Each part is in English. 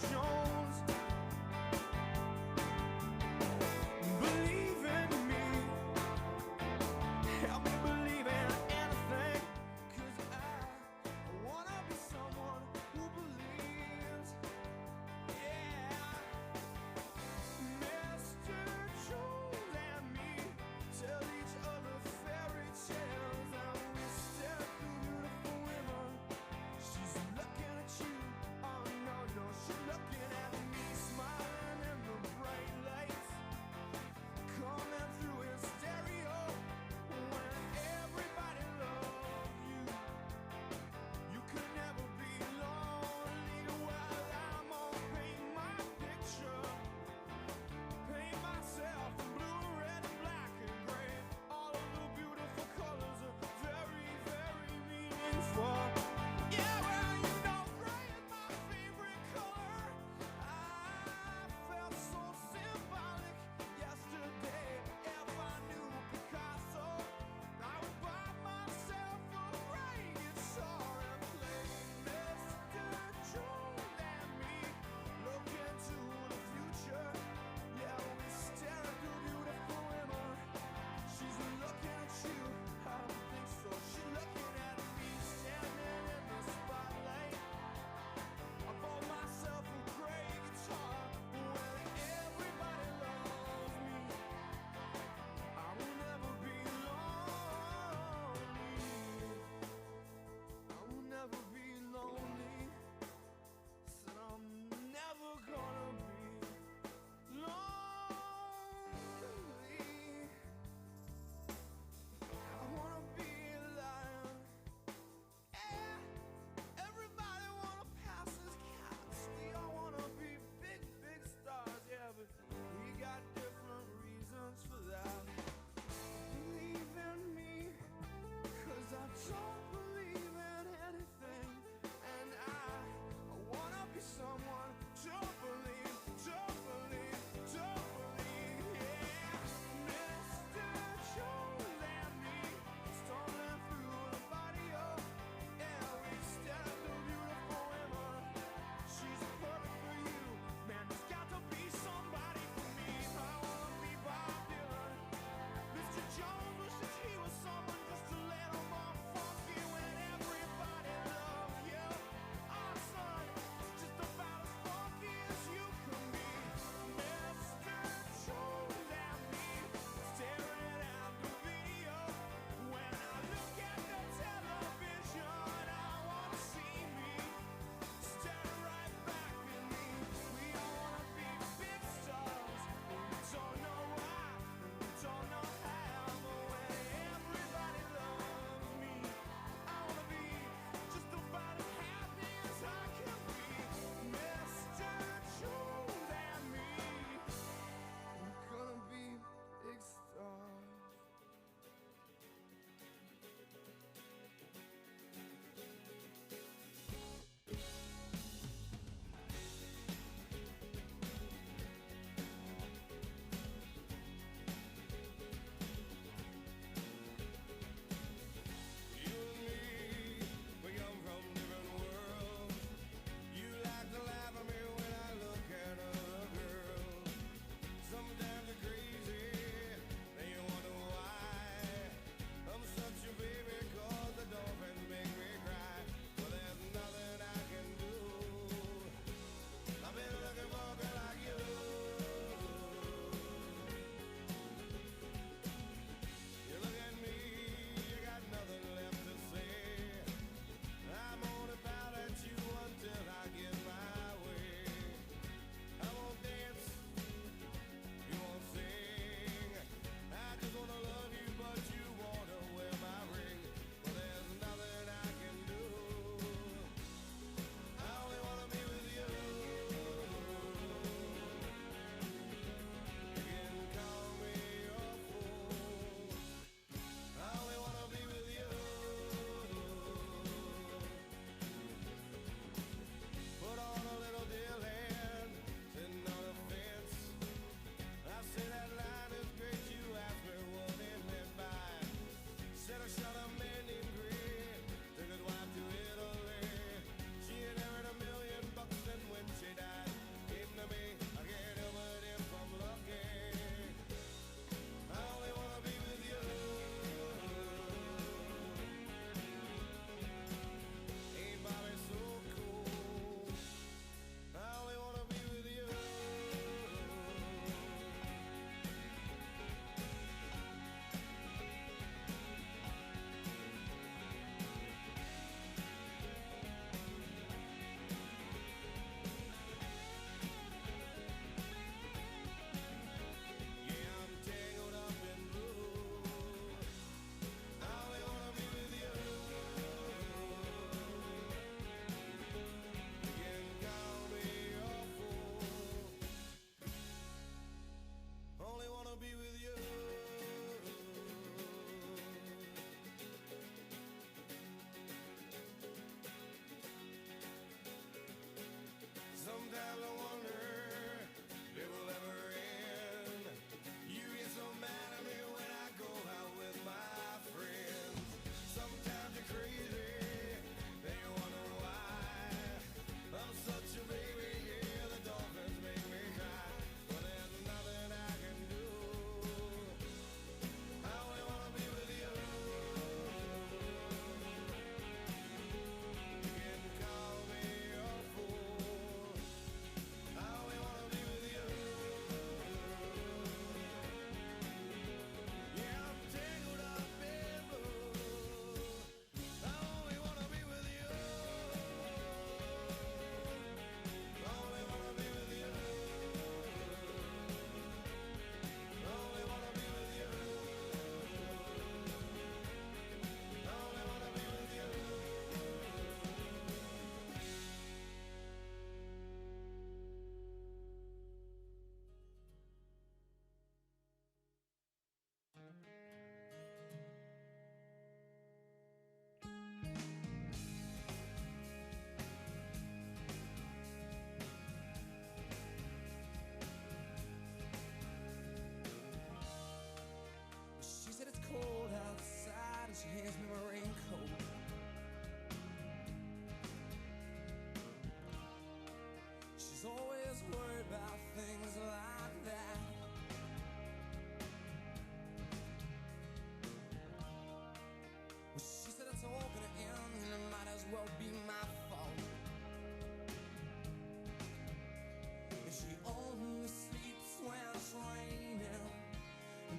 Jones. Believe in me, help me believe in anything, 'cause I wanna be someone who believes. Yeah, Mr. Jones and me tell each other fairy tales, and we stare at the beautiful women. She's looking at you, oh no, no, she's looking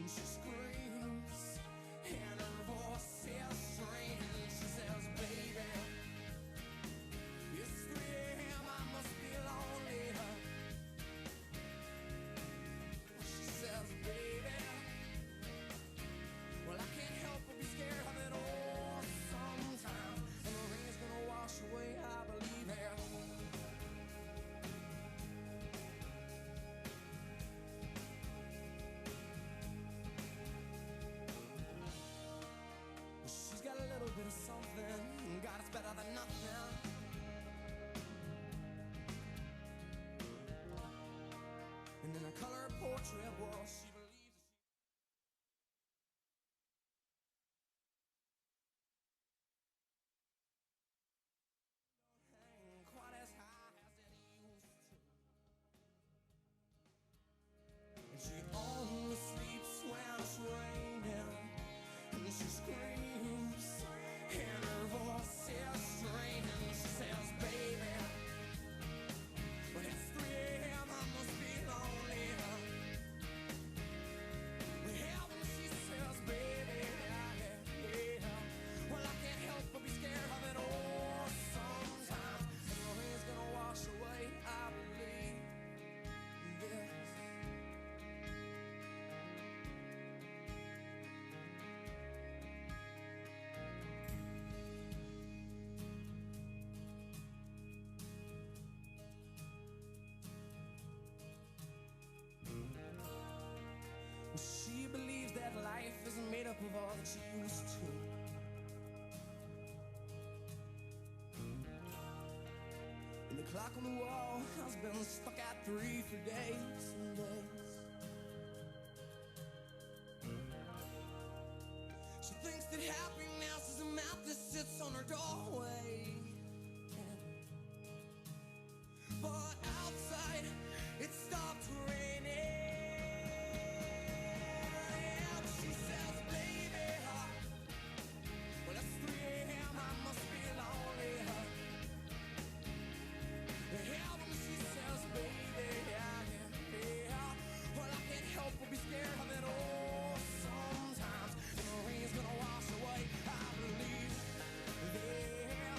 and she screams, and her voice is strange. She says, baby, it's 3 a.m., I must be lonely. She says, baby, well, I can't help but be scared of it all sometimes. And the rain's gonna wash away, I believe it. She's got a little bit of something, God, it's better than nothing. And in a color portrait, well, she believes that she don't hang quite as high as it used to. And she only sleeps when it's raining. And she screams, and her voice is strange. And she says, baby, when it's 3 a.m., I must be lonely. Yeah, when she says, baby, yeah. Well, I can't help but be scared of it all sometimes. And the rain's gonna wash away, I believe this. She believes that life isn't made up of all that she used to. And the clock on the wall has been stuck at 3 for days and days. She thinks that happiness is a map that sits on her doorway. But outside, it stopped raining. Well, it's 3 a.m., I must be lonely. Yeah, when she says, baby, yeah. Well, I can't help but be scared of it all sometimes. And the rain's gonna wash away, I believe. Yeah.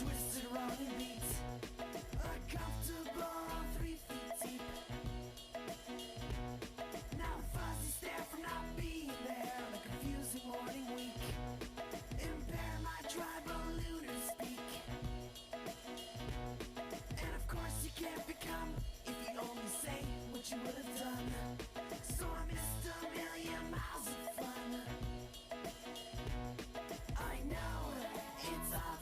twisted running beats, uncomfortable 3 feet deep. Now the fuzzy stare from not being there, the confusing morning week impair my tribal lunar speak. And of course you can't become if you only say what you would have done. So I missed a million miles of fun. I know it's up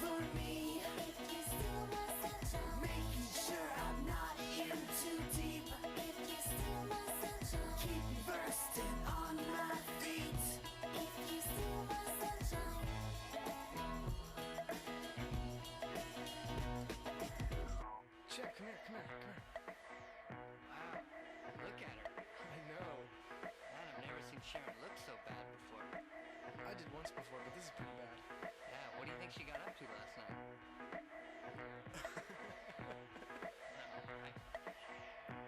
for me, if you steal my sunshine, making sure I'm not in too deep. If you steal my sunshine, keep me bursting on my feet. If you steal my sunshine. Check, come here, come here, come here. Wow, look at her. I know. Man, I've never seen Sharon look so bad before. I did once before, but this is pretty bad. Yeah, what do you think she got up to last night?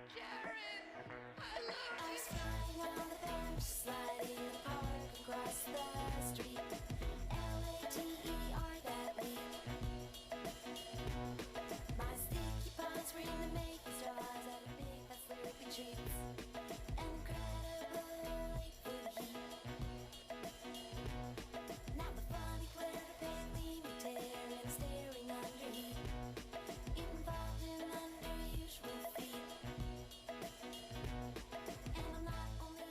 Sharon! I love I was flying on the bench, sliding the park across the street. Later that leap. My sticky palms were in the making straws at a big fat slurpy treats. An incredible late for the heat. Now the funny glare of faintly me tearing, staring under heat. Involved in unusual feet. And I'm not only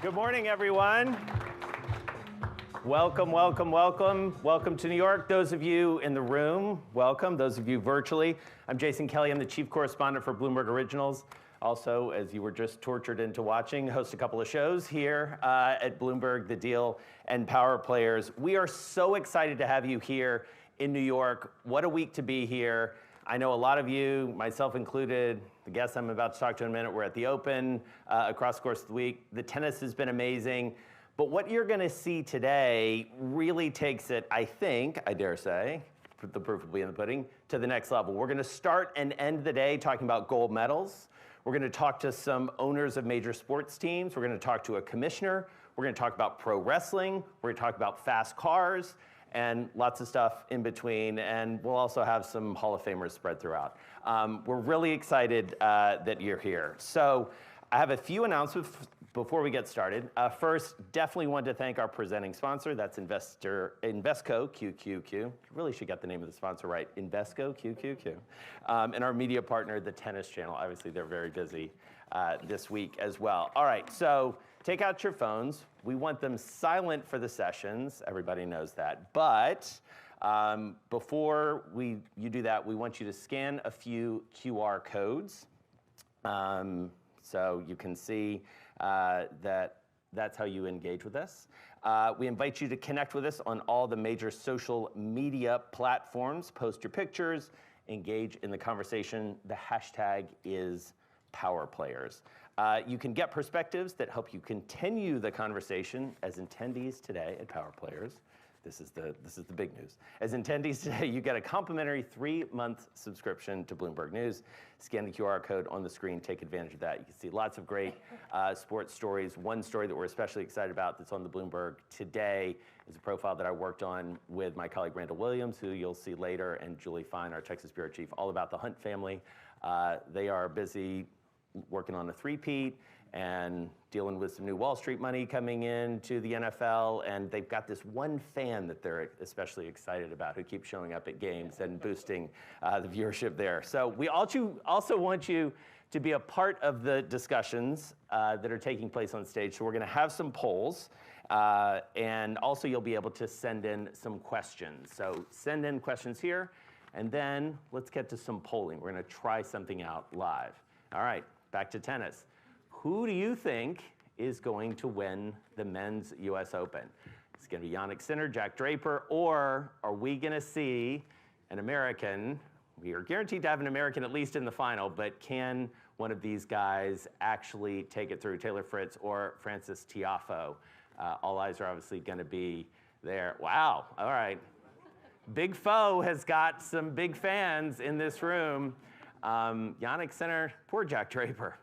Good morning, everyone. Welcome, welcome, welcome. Welcome to New York. Those of you in the room, welcome. Those of you virtually, I'm Jason Kelly. I'm the chief correspondent for Bloomberg Originals. Also, as you were just tortured into watching, host a couple of shows here at Bloomberg, The Deal, and Power Players. We are so excited to have you here in New York. What a week to be here. I know a lot of you, myself included, the guests I'm about to talk to in a minute, we're at the Open across the course of the week. The tennis has been amazing. But what you're going to see today really takes it, I think, I dare say, the proof will be in the pudding, to the next level. We're going to start and end the day talking about gold medals. We're going to talk to some owners of major sports teams. We're going to talk to a commissioner. We're going to talk about pro wrestling. We're going to talk about fast cars and lots of stuff in between. And we'll also have some Hall of Famers spread throughout. We're really excited that you're here. So I have a few announcements before we get started. First, definitely want to thank our presenting sponsor. That's Invesco QQQ. Really should get the name of the sponsor right. Invesco QQQ. And our media partner, the Tennis Channel. Obviously, they're very busy this week as well. All right, so take out your phones. We want them silent for the sessions. Everybody knows that. But before you do that, we want you to scan a few QR codes. So you can see that's how you engage with us. We invite you to connect with us on all the major social media platforms. Post your pictures, engage in the conversation. The hashtag is PowerPlayers. You can get perspectives that help you continue the conversation as attendees today at PowerPlayers. This is the big news. As attendees today, you get a complimentary 3-month subscription to Bloomberg News. Scan the QR code on the screen, take advantage of that. You can see lots of great sports stories. One story that we're especially excited about that's on the Bloomberg today is a profile that I worked on with my colleague Randall Williams, who you'll see later, and Julie Fine, our Texas bureau chief, all about the Hunt family. They are busy working on a three-peat and dealing with some new Wall Street money coming in to the NFL, and they've got this one fan that they're especially excited about who keeps showing up at games and boosting the viewership there. So we also want you to be a part of the discussions that are taking place on stage. So we're going to have some polls, and also you'll be able to send in some questions. So send in questions here, and then let's get to some polling. We're going to try something out live. All right, back to tennis. Who do you think is going to win the men's US Open? It's going to be Jannik Sinner, Jack Draper, or are we going to see an American? We are guaranteed to have an American at least in the final, but can one of these guys actually take it through? Taylor Fritz or Frances Tiafoe? All eyes are obviously going to be there. Wow, all right. Big Foe has got some big fans in this room. Jannik Sinner, poor Jack Draper.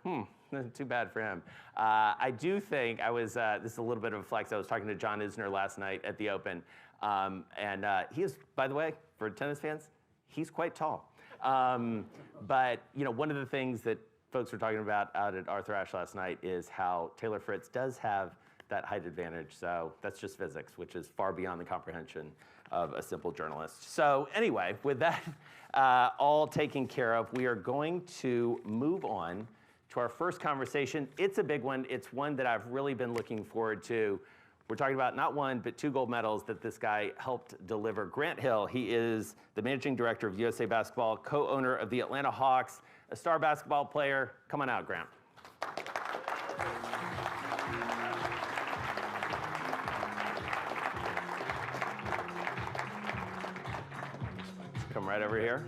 Too bad for him. I do think this is a little bit of a flex. I was talking to John Isner last night at the Open, and he is, by the way, for tennis fans, he's quite tall. But one of the things that folks were talking about out at Arthur Ashe last night is how Taylor Fritz does have that height advantage. So that's just physics, which is far beyond the comprehension of a simple journalist. So anyway, with that all taken care of, we are going to move on to our first conversation. It's a big one. It's one that I've really been looking forward to. We're talking about not one, but 2 gold medals that this guy helped deliver. Grant Hill, he is the managing director of USA Basketball, co-owner of the Atlanta Hawks, a star basketball player. Come on out, Grant. Come right over here.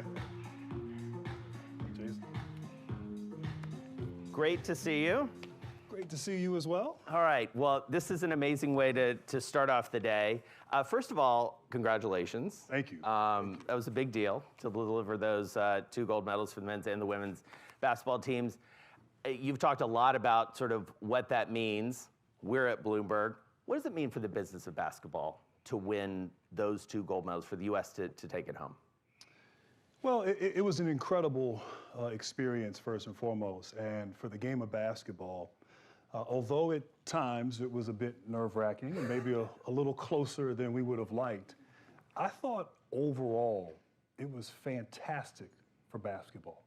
Great to see you. Great to see you as well. All right, well, this is an amazing way to start off the day. First of all, congratulations. Thank you. That was a big deal to deliver those 2 gold medals for the men's and the women's basketball teams. You've talked a lot about sort of what that means. We're at Bloomberg. What does it mean for the business of basketball to win those 2 gold medals for the U.S. to take it home? Well, it was an incredible experience, first and foremost. And for the game of basketball, although at times it was a bit nerve-wracking and maybe a little closer than we would have liked, I thought overall it was fantastic for basketball.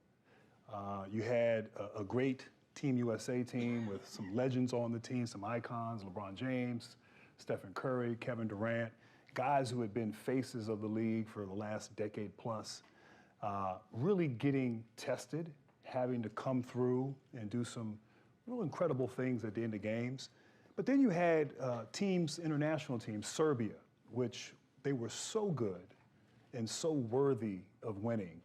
You had a great Team USA team with some legends on the team, some icons, LeBron James, Stephen Curry, Kevin Durant, guys who had been faces of the league for the last decade plus. Really getting tested, having to come through and do some real incredible things at the end of games. But then you had international teams, Serbia, which they were so good and so worthy of winning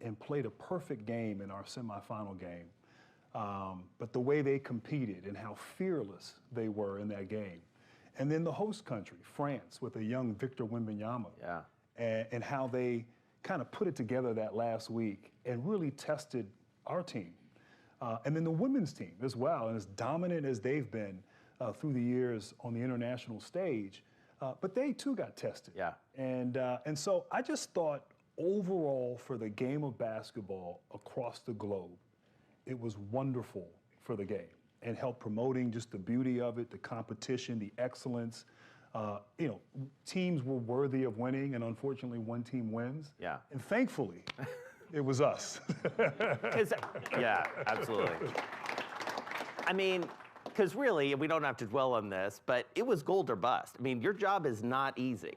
and played a perfect game in our semifinal game. But the way they competed and how fearless they were in that game. And then the host country, France, with a young Victor Wembanyama. Yeah. And how they kind of put it together that last week and really tested our team. And then the women's team as well, and as dominant as they've been through the years on the international stage, but they too got tested. Yeah. And so I just thought overall for the game of basketball across the globe, it was wonderful for the game and helped promoting just the beauty of it, the competition, the excellence. You know, teams were worthy of winning, and unfortunately one team wins. Yeah. And thankfully, it was us. Yeah, absolutely. I mean, because really, we don't have to dwell on this, but it was gold or bust. I mean, your job is not easy.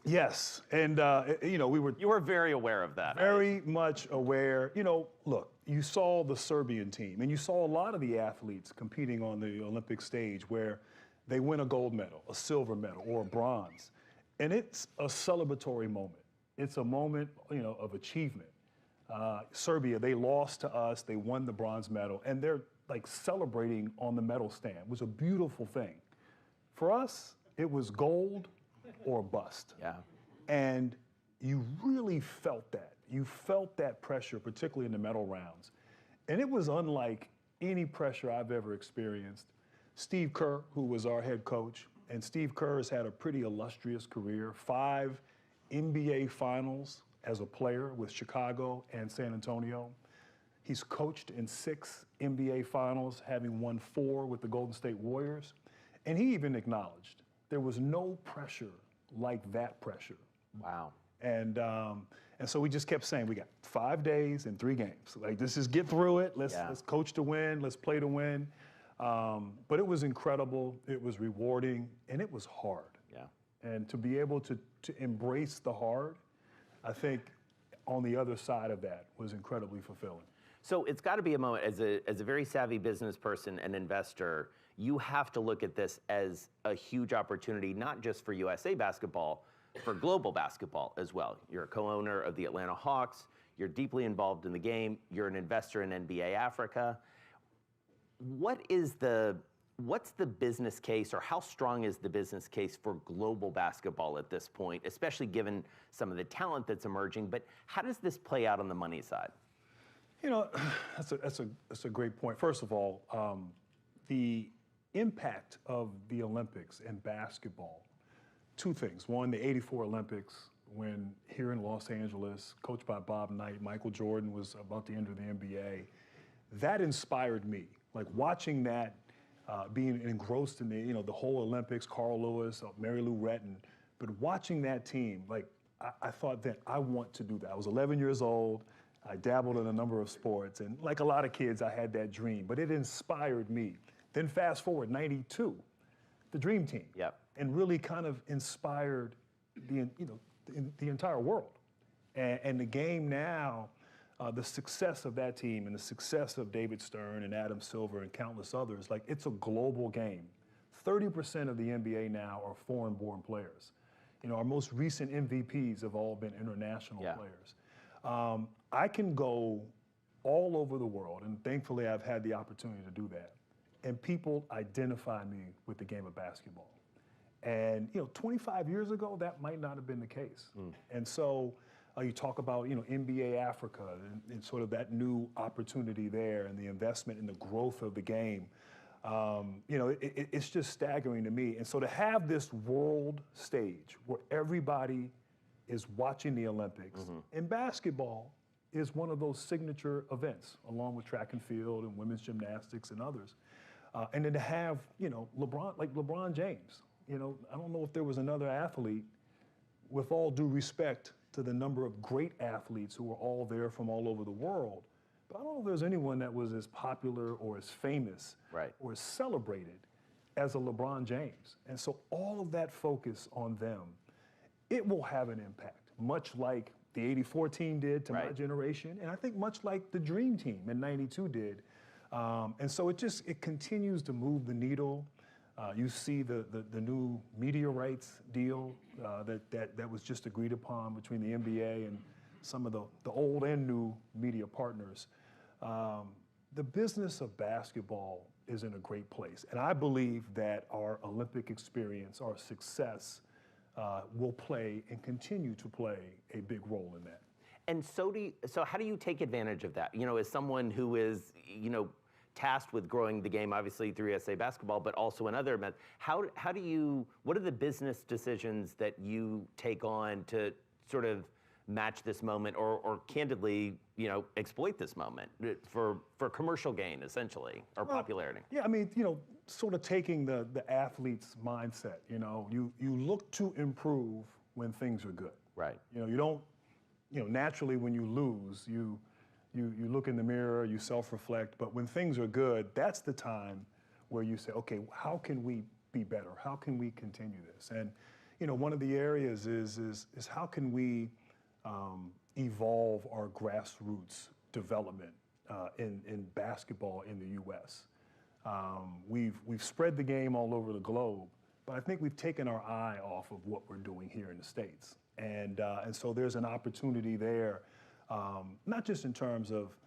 Yes, and you know, You were very aware of that. very much aware. You know, look, you saw the Serbian team, and you saw a lot of the athletes competing on the Olympic stage where they win a gold medal, a silver medal, or a bronze. And it's a celebratory moment. It's a moment, you know, of achievement. Serbia, they lost to us, they won the bronze medal, and they're like celebrating on the medal stand. It was a beautiful thing. For us, it was gold or bust. Yeah. And you really felt that. You felt that pressure, particularly in the medal rounds. And it was unlike any pressure I've ever experienced. Steve Kerr, who was our head coach, and Steve Kerr has had a pretty illustrious career, 5 NBA finals as a player with Chicago and San Antonio. He's coached in 6 NBA finals, having won 4 with the Golden State Warriors. And he even acknowledged there was no pressure like that pressure. Wow. And so we just kept saying, we got 5 days and 3 games. Like, let's just get through it. Let's coach to win. Let's play to win. But it was incredible. It was rewarding, and it was hard. Yeah. And to be able to embrace the hard, I think on the other side of that was incredibly fulfilling. So it's got to be a moment, as a very savvy business person and investor, you have to look at this as a huge opportunity, not just for USA basketball, for global basketball as well. You're a co-owner of the Atlanta Hawks. You're deeply involved in the game. You're an investor in NBA Africa. What's the business case, or how strong is the business case for global basketball at this point, especially given some of the talent that's emerging? But how does this play out on the money side? You know, that's a great point. First of all, the impact of the Olympics and basketball, 2 things. One, the '84 Olympics, when here in Los Angeles, coached by Bob Knight, Michael Jordan was about to enter the NBA. That inspired me. Like watching that, being engrossed in the whole Olympics, Carl Lewis, Mary Lou Retton, but watching that team, like I thought that I want to do that. I was 11 years old. I dabbled in a number of sports, and like a lot of kids, I had that dream, but it inspired me. Then fast forward, '92, the Dream Team, and really kind of inspired the entire world. And the game now, the success of that team and the success of David Stern and Adam Silver and countless others, like it's a global game. 30% of the NBA now are foreign-born players. You know, our most recent MVPs have all been international players. I can go all over the world, and thankfully I've had the opportunity to do that, and people identify me with the game of basketball. And, 25 years ago, that might not have been the case. And so you talk about, NBA Africa and sort of that new opportunity there and the investment in the growth of the game. It's just staggering to me. And so to have this world stage where everybody is watching the Olympics, and basketball is one of those signature events, along with track and field and women's gymnastics and others. And then to have, LeBron James, I don't know if there was another athlete, with all due respect to the number of great athletes who were all there from all over the world, but I don't know if there's anyone that was as popular or as famous or as celebrated as a LeBron James. And so all of that focus on them, it will have an impact, much like the '84 team did to my generation, and I think much like the Dream Team in '92 did. And so it continues to move the needle. You see the new media rights deal that was just agreed upon between the NBA and some of the old and new media partners. The business of basketball is in a great place, and I believe that our Olympic experience, our success, will play and continue to play a big role in that. And so how do you take advantage of that? As someone who is, tasked with growing the game, obviously through SA basketball, but also in other methods, what are the business decisions that you take on to sort of match this moment or candidly, exploit this moment for commercial gain, essentially, or popularity? Yeah, I mean, sort of taking the athlete's mindset, you look to improve when things are good. Right. You don't, naturally when you lose, you look in the mirror, you self-reflect, but when things are good, that's the time where you say, okay, how can we be better? How can we continue this? And, one of the areas is how can we evolve our grassroots development in basketball in the U.S. We've spread the game all over the globe, but I think we've taken our eye off of what we're doing here in the States. And so there's an opportunity there, not just in terms of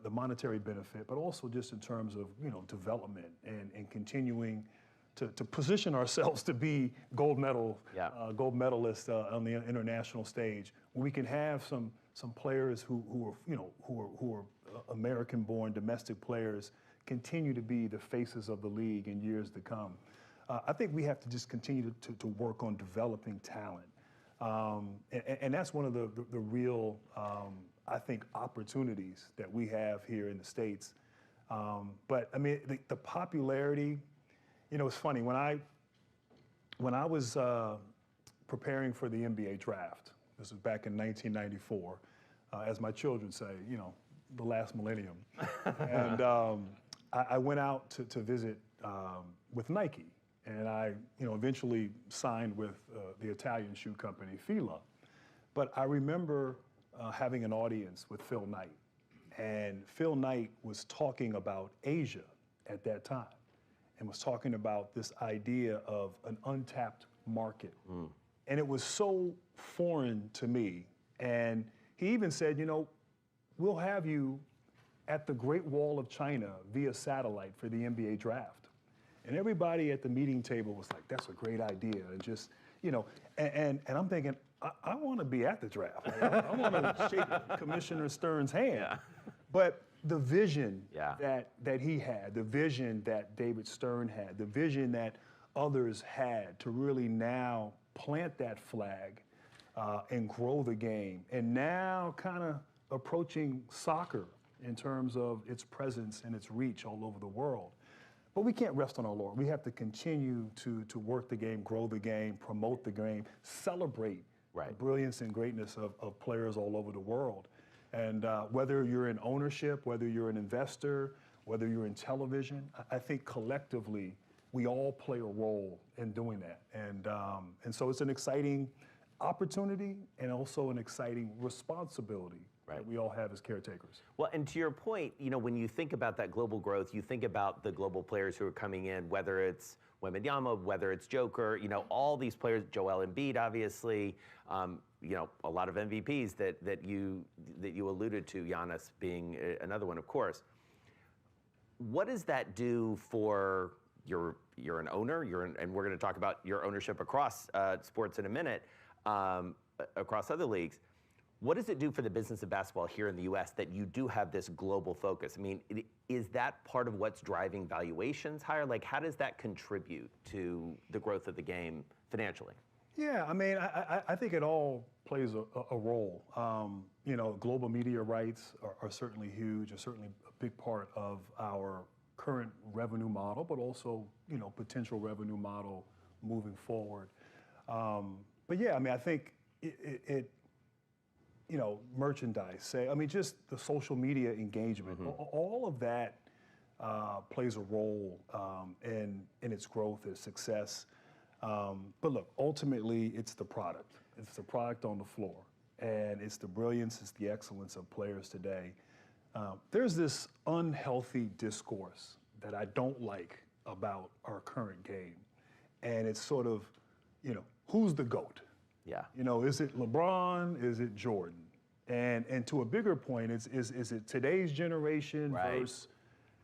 the monetary benefit, but also just in terms of development and continuing to position ourselves to be gold medalists on the international stage. We can have some players who are American-born domestic players continue to be the faces of the league in years to come. I think we have to just continue to work on developing talent. And that's one of the real, I think, opportunities that we have here in the States. But I mean, the popularity, it's funny, when I was preparing for the NBA draft, this was back in 1994, as my children say, the last millennium. And I went out to visit with Nike. And I, eventually signed with the Italian shoe company, Fila. But I remember having an audience with Phil Knight. And Phil Knight was talking about Asia at that time and was talking about this idea of an untapped market. And it was so foreign to me. And he even said, we'll have you at the Great Wall of China via satellite for the NBA draft. And everybody at the meeting table was like, that's a great idea. And just, and I'm thinking, I want to be at the draft. I want to shake Commissioner Stern's hand. Yeah. But the vision that he had, the vision that David Stern had, the vision that others had to really now plant that flag and grow the game. And now kind of approaching soccer in terms of its presence and its reach all over the world. But we can't rest on our laurels. We have to continue to work the game, grow the game, promote the game, celebrate the brilliance and greatness of players all over the world. And whether you're in ownership, whether you're an investor, whether you're in television, I think collectively we all play a role in doing that. And so it's an exciting opportunity and also an exciting responsibility that we all have as caretakers. Well, and to your point, when you think about that global growth, you think about the global players who are coming in, whether it's Wembanyama, whether it's Joker, all these players, Joel Embiid, obviously, a lot of MVPs that you alluded to, Giannis being another one, of course. What does that do for you're an owner, and we're going to talk about your ownership across sports in a minute, across other leagues. What does it do for the business of basketball here in the U.S. that you do have this global focus? I mean, is that part of what's driving valuations higher? Like, how does that contribute to the growth of the game financially? Yeah, I mean, I think it all plays a role. Global media rights are certainly huge, are certainly a big part of our current revenue model, but also, potential revenue model moving forward. But yeah, I mean, I think it merchandise, just the social media engagement, all of that plays a role in its growth, its success. But look, ultimately, it's the product. It's the product on the floor. And it's the brilliance, it's the excellence of players today. There's this unhealthy discourse that I don't like about our current game. And it's sort of, who's the GOAT? Yeah. Is it LeBron? Is it Jordan? And to a bigger point, is it today's generation versus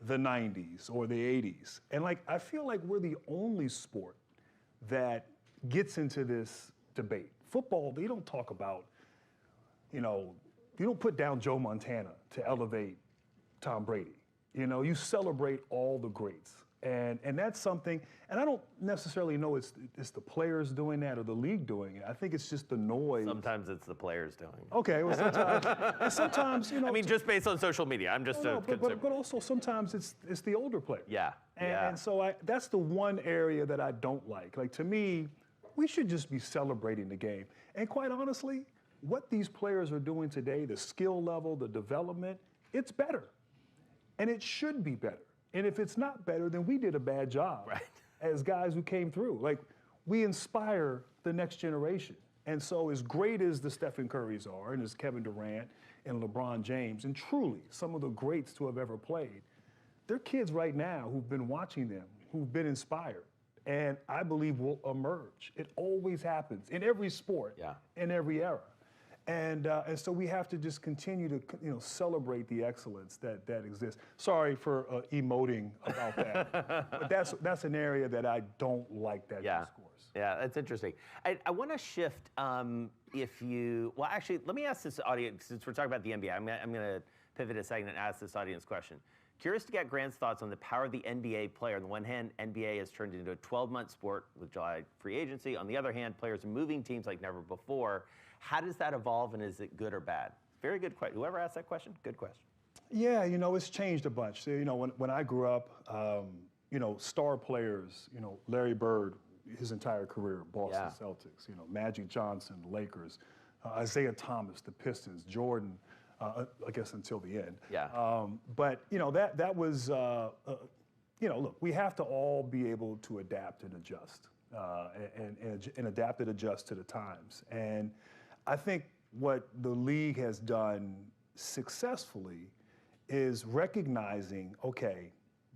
the 90s or the 80s? And I feel like we're the only sport that gets into this debate. Football, they don't talk about, put down Joe Montana to elevate Tom Brady. You know, you celebrate all the greats. And that's something, and I don't necessarily know it's the players doing that or the league doing it. I think it's just the noise. Sometimes it's the players doing it. Okay, well, sometimes, you know. I mean, just based on social media, I'm just a consumer. But also sometimes it's the older players. Yeah, And so that's the one area that I don't like. Like, to me, we should just be celebrating the game. And quite honestly, what these players are doing today, the skill level, the development, it's better. And it should be better. And if it's not better, then we did a bad job as guys who came through. Like, we inspire the next generation. And so as great as the Stephen Currys are, and as Kevin Durant and LeBron James, and truly some of the greats to have ever played, they're kids right now who've been watching them, who've been inspired, and I believe will emerge. It always happens in every sport, in every era. And so we have to just continue to, you know, celebrate the excellence that exists. Sorry for emoting about that, but that's an area that I don't like that discourse. Yeah, that's interesting. I want to shift. Well, actually, let me ask this audience, since we're talking about the NBA. I'm going to pivot a second and ask this audience question. Curious to get Grant's thoughts on the power of the NBA player. On the one hand, NBA has turned into a 12-month sport with July free agency. On the other hand, players are moving teams like never before. How does that evolve, and is it good or bad? Very good question. Whoever asked that question, good question. Yeah, you know, it's changed a bunch. So, you know, when I grew up, you know, star players, you know, Larry Bird, his entire career, Boston Celtics, you know, Magic Johnson, Lakers, Isaiah Thomas, the Pistons, Jordan, I guess until the end. But, you know, that was, you know, look, we have to all be able to adapt and adjust, and adapt and adjust to the times. And I think what the league has done successfully is recognizing, okay,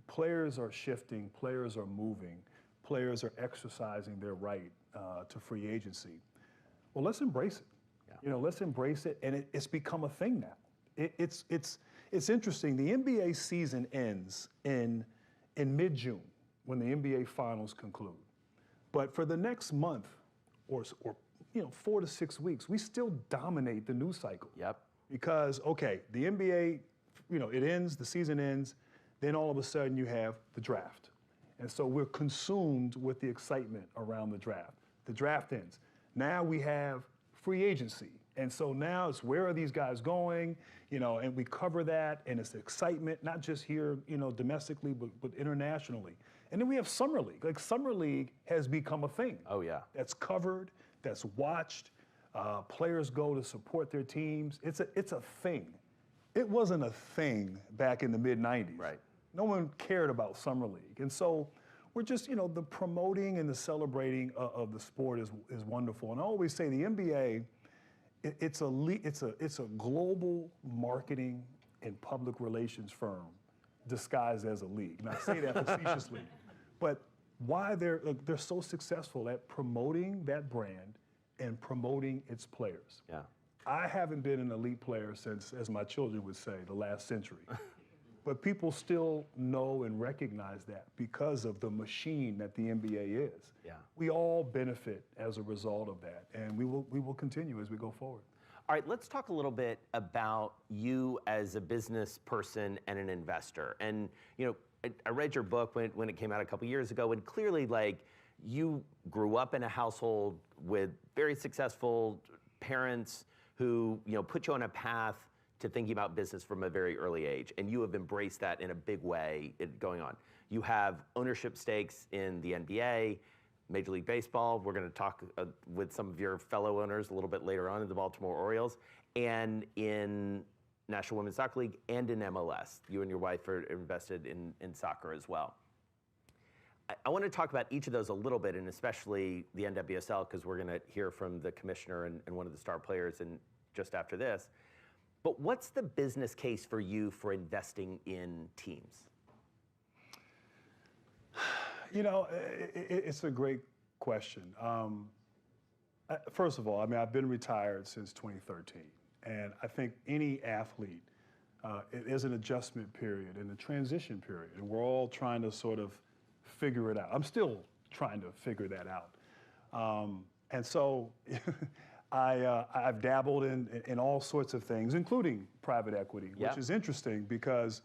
players are shifting, players are moving, players are exercising their right to free agency. Well, let's embrace it. You know, let's embrace it, and it's become a thing now. It's interesting. The NBA season ends in mid-June when the NBA finals conclude. But for the next month or you know, 4 to 6 weeks, we still dominate the news cycle. Because, okay, the NBA, you know, it ends, the season ends, then all of a sudden you have the draft. And so we're consumed with the excitement around the draft. The draft ends. Now we have free agency. And so now it's, where are these guys going? You know, and we cover that, and it's excitement, not just here, you know, domestically, but internationally. And then we have Summer League. Like, Summer League has become a thing. That's covered, that's watched. Players go to support their teams. It's a thing. It wasn't a thing back in the mid-90s. No one cared about Summer League. And so we're just, you know, the promoting and the celebrating of the sport is wonderful. And I always say the NBA, it's a global marketing and public relations firm disguised as a league. And I say that facetiously. But why they're so successful at promoting that brand and promoting its players. I haven't been an elite player since, as my children would say, the last century. But people still know and recognize that because of the machine that the NBA is. We all benefit as a result of that, and we will continue as we go forward. All right, let's talk a little bit about you as a business person and an investor. And, you know, I read your book when it came out a couple years ago, and clearly, like, you grew up in a household with very successful parents who, you know, put you on a path to thinking about business from a very early age, and you have embraced that in a big way going on. You have ownership stakes in the NBA, Major League Baseball. We're going to talk with some of your fellow owners a little bit later on in the Baltimore Orioles, and in National Women's Soccer League, and in MLS. You and your wife are invested in soccer as well. I want to talk about each of those a little bit, and especially the NWSL, because we're going to hear from the commissioner and one of the star players just after this. But what's the business case for you for investing in teams? You know, it's a great question. First of all, I mean, I've been retired since 2013. And I think any athlete, it is an adjustment period and a transition period. And we're all trying to sort of figure it out. I'm still trying to figure that out. And so I've dabbled in all sorts of things, including private equity, Yeah. which is interesting because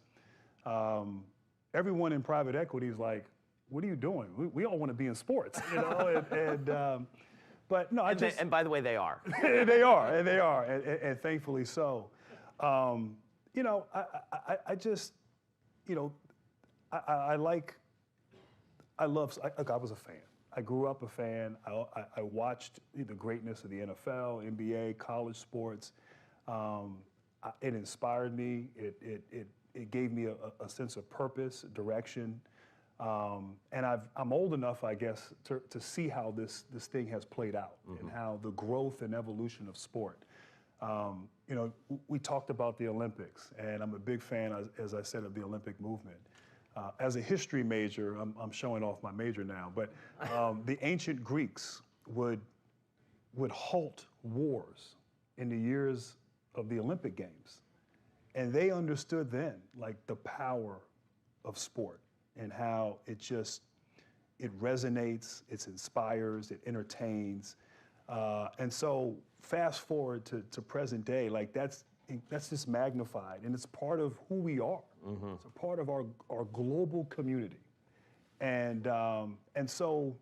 everyone in private equity is like, what are you doing? We all want to be in sports, you know? But no, And by the way, they are. they are, and thankfully so. You know, I just, you know, I was a fan. I grew up a fan. I watched the greatness of the NFL, NBA, college sports. It inspired me. It gave me a sense of purpose, direction. And I'm old enough, I guess, to see how this thing has played out and how the growth and evolution of sport. You know, we talked about the Olympics, and I'm a big fan, as I said, of the Olympic movement. As a history major, I'm showing off my major now, but the ancient Greeks would halt wars in the years of the Olympic Games. And they understood then, like, the power of sport and how it resonates, it inspires, it entertains. And so fast forward to present day, like that's just magnified, and it's part of who we are. It's a part of our global community. And so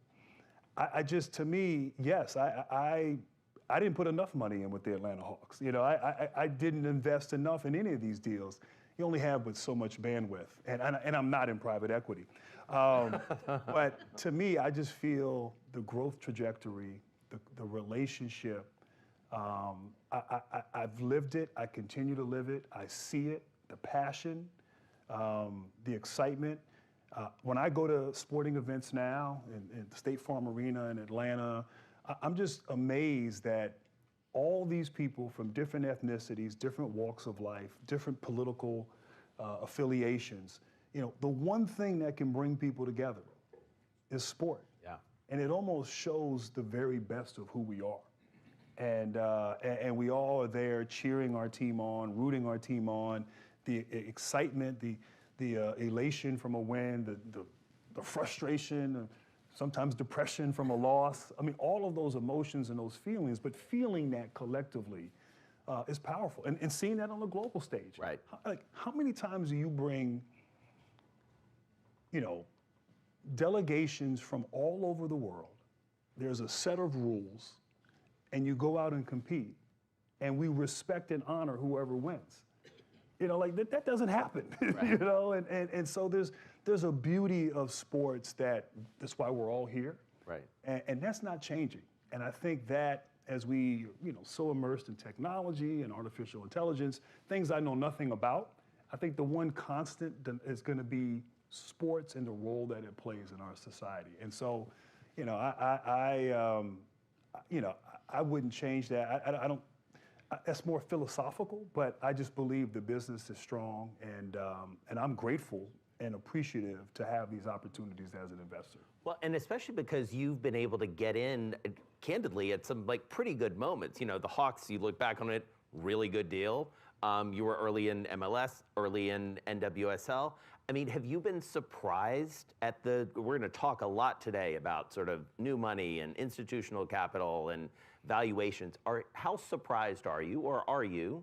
I just, to me, yes, I didn't put enough money in with the Atlanta Hawks. You know, I didn't invest enough in any of these deals. You only have with so much bandwidth, and I'm not in private equity. But to me, I just feel the growth trajectory, the relationship. I've lived it. I continue to live it. I see it. The passion, the excitement. When I go to sporting events now in State Farm Arena in Atlanta, I'm just amazed that all these people from different ethnicities, different walks of life, different political affiliations, you know, the one thing that can bring people together is sport. Yeah. And it almost shows the very best of who we are. And we all are there cheering our team on, rooting our team on, the excitement, the elation from a win, the frustration, sometimes depression from a loss. I mean, all of those emotions and those feelings, but feeling that collectively is powerful. And seeing that on the global stage. Right. How many times do you bring, you know, delegations from all over the world? There's a set of rules, and you go out and compete, and we respect and honor whoever wins. You know, like that doesn't happen. Right. You know, and so there's a beauty of sports that's why we're all here. Right. And that's not changing. And I think that as we, you know, so immersed in technology and artificial intelligence, things I know nothing about, I think the one constant is going to be sports and the role that it plays in our society. And so, you know, I wouldn't change that. I don't. That's more philosophical, but I just believe the business is strong, and I'm grateful and appreciative to have these opportunities as an investor. Well, and especially because you've been able to get in, candidly, at some like pretty good moments. You know, the Hawks, you look back on it, really good deal. You were early in MLS, early in NWSL. I mean, have you been surprised at we're going to talk a lot today about sort of new money and institutional capital and valuations. How surprised are you, or are you,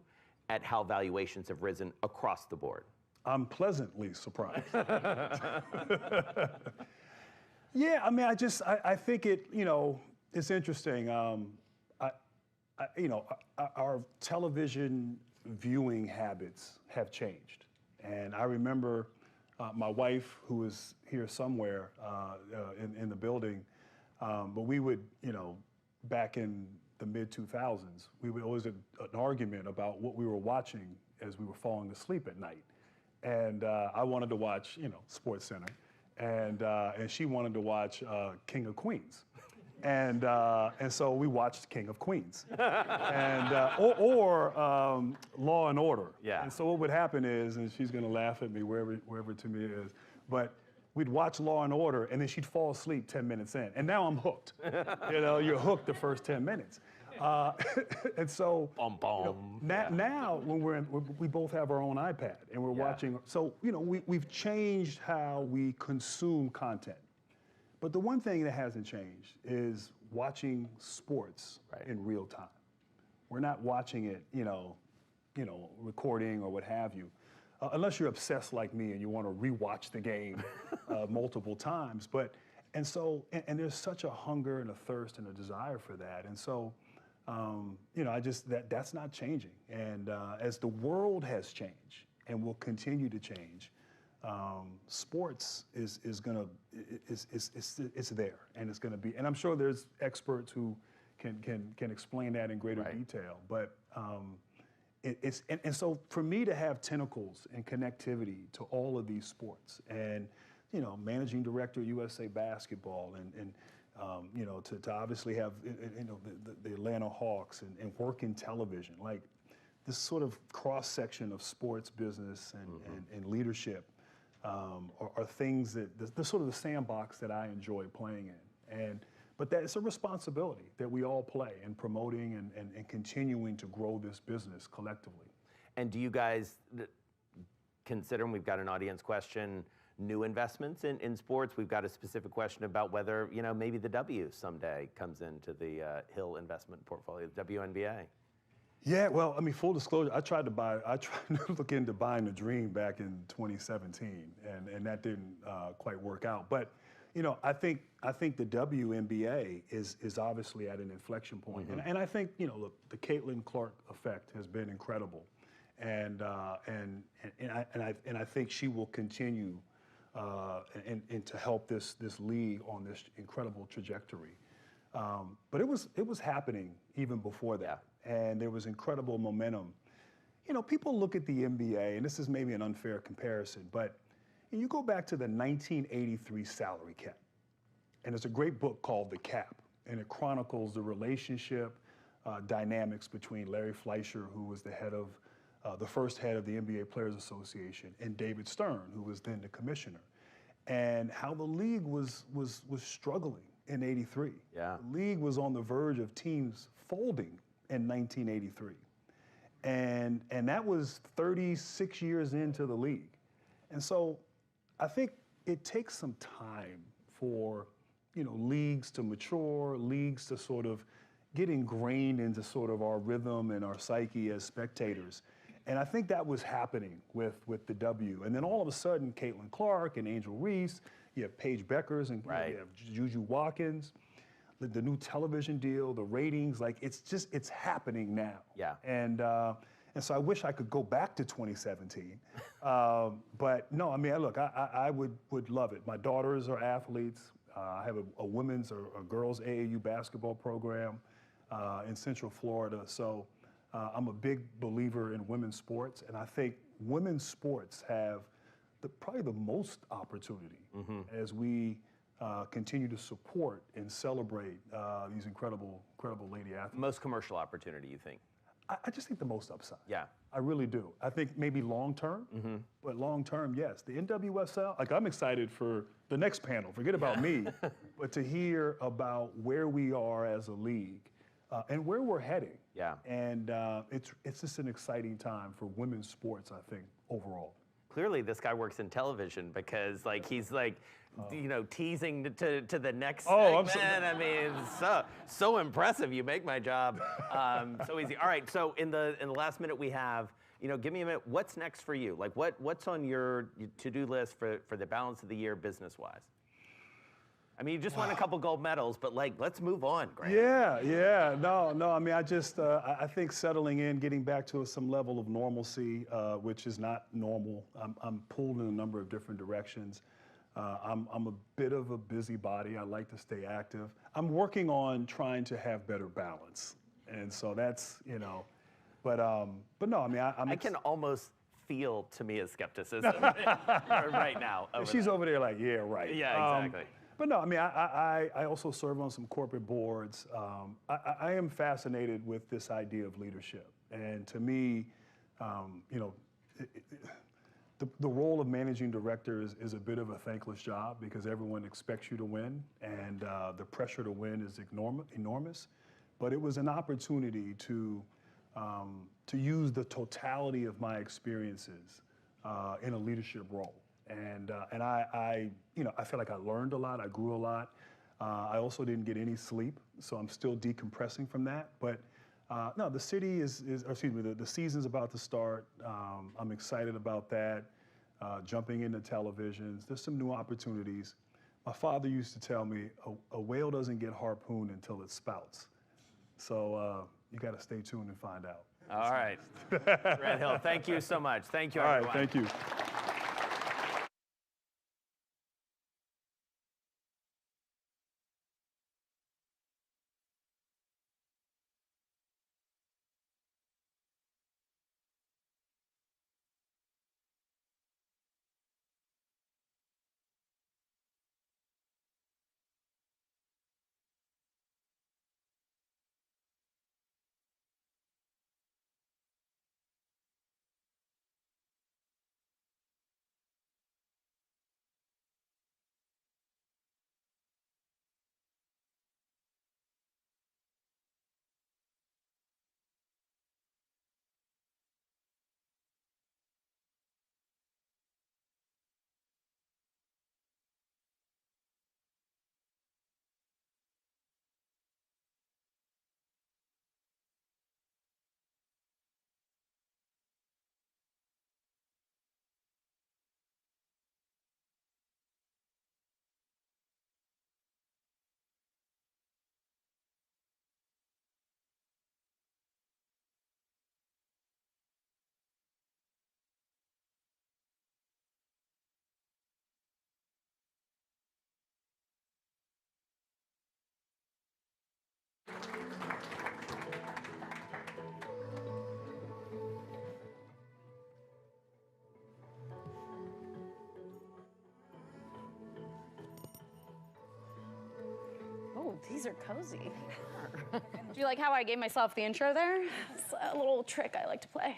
at how valuations have risen across the board? I'm pleasantly surprised. Yeah, I mean, I think you know, it's interesting. You know, our television viewing habits have changed. And I remember my wife, who is here somewhere in the building, but we would, you know, back in the mid-2000s, we would always have an argument about what we were watching as we were falling asleep at night. And I wanted to watch, you know, SportsCenter, and she wanted to watch King of Queens. And so we watched King of Queens, and or Law and Order. Yeah. And so what would happen is, and she's gonna laugh at me wherever to me it is, but we'd watch Law and Order, and then she'd fall asleep 10 minutes in, and now I'm hooked. You know, you're hooked the first 10 minutes. And so Bum, bum. you know, now when we both have our own iPad, and we're watching. So you know, we've changed how we consume content. But the one thing that hasn't changed is watching sports in real time. We're not watching it, recording or what have you, unless you're obsessed like me and you want to rewatch the game multiple times. And there's such a hunger and a thirst and a desire for that. And so, that's not changing. And as the world has changed and will continue to change, sports is there, and it's going to be. And I'm sure there's experts who can explain that in greater detail. But so for me to have tentacles and connectivity to all of these sports, and managing director of USA Basketball, and to obviously have the Atlanta Hawks and work in television, like this sort of cross section of sports business and leadership are things that the sort of the sandbox that I enjoy playing in. But that it's a responsibility that we all play in promoting and continuing to grow this business collectively. And do you guys consider, and we've got an audience question, new investments in sports? We've got a specific question about whether, maybe the W someday comes into the Hill investment portfolio, the WNBA. Yeah, well, I mean, full disclosure, I tried to look into buying the Dream back in 2017, and that didn't quite work out. But I think the WNBA is obviously at an inflection point, and I think look, the Caitlin Clark effect has been incredible, and I think she will continue and to help this league on this incredible trajectory. But it was happening even before that, and there was incredible momentum. People look at the NBA, and this is maybe an unfair comparison, but you go back to the 1983 salary cap, and there's a great book called The Cap, and it chronicles the relationship dynamics between Larry Fleischer, who was the first head of the NBA Players Association, and David Stern, who was then the commissioner, and how the league was struggling in '83. Yeah. The league was on the verge of teams folding in 1983, and that was 36 years into the league. And so I think it takes some time for leagues to mature, leagues to sort of get ingrained into sort of our rhythm and our psyche as spectators. And I think that was happening with the W. And then all of a sudden, Caitlin Clark and Angel Reese, you have Paige Beckers, and you have Juju Watkins, the new television deal, the ratings, like it's happening now. Yeah. And so I wish I could go back to 2017. But no, I mean, look, I would love it. My daughters are athletes. I have a women's or girls AAU basketball program in Central Florida. So I'm a big believer in women's sports, and I think women's sports have probably the most opportunity as we continue to support and celebrate these incredible lady athletes. Most commercial opportunity, you think? I just think the most upside. Yeah. I really do. I think maybe long term, but long term, yes. The NWSL, like I'm excited for the next panel, forget about me, but to hear about where we are as a league and where we're heading. Yeah. And it's just an exciting time for women's sports, I think, overall. Clearly this guy works in television because he's teasing to the next segment. I mean, it's so impressive. You make my job so easy. All right, so in the last minute we have, give me a minute. What's next for you? Like what's on your to-do list for the balance of the year business-wise? I mean, you just won a couple gold medals, but let's move on, Grant. Yeah. No. I mean, I think settling in, getting back to some level of normalcy, which is not normal. I'm pulled in a number of different directions. I'm a bit of a busybody. I like to stay active. I'm working on trying to have better balance, and so that's but no. I mean, I can almost feel Tamia's skepticism right now. She's over there like, yeah, right. Yeah, exactly. But no, I mean, I also serve on some corporate boards. I am fascinated with this idea of leadership. And to me, the role of managing director is a bit of a thankless job because everyone expects you to win, and the pressure to win is enormous. But it was an opportunity to use the totality of my experiences in a leadership role. And I feel like I learned a lot, I grew a lot. I also didn't get any sleep, so I'm still decompressing from that. But No, the city or excuse me, the season's about to start. I'm excited about that. Jumping into televisions, there's some new opportunities. My father used to tell me a whale doesn't get harpooned until it spouts. So you got to stay tuned and find out. All right. Red Hill, thank you so much. Thank you, All everyone. right, thank you. Oh, these are cozy. Do you like how I gave myself the intro there? It's a little trick I like to play.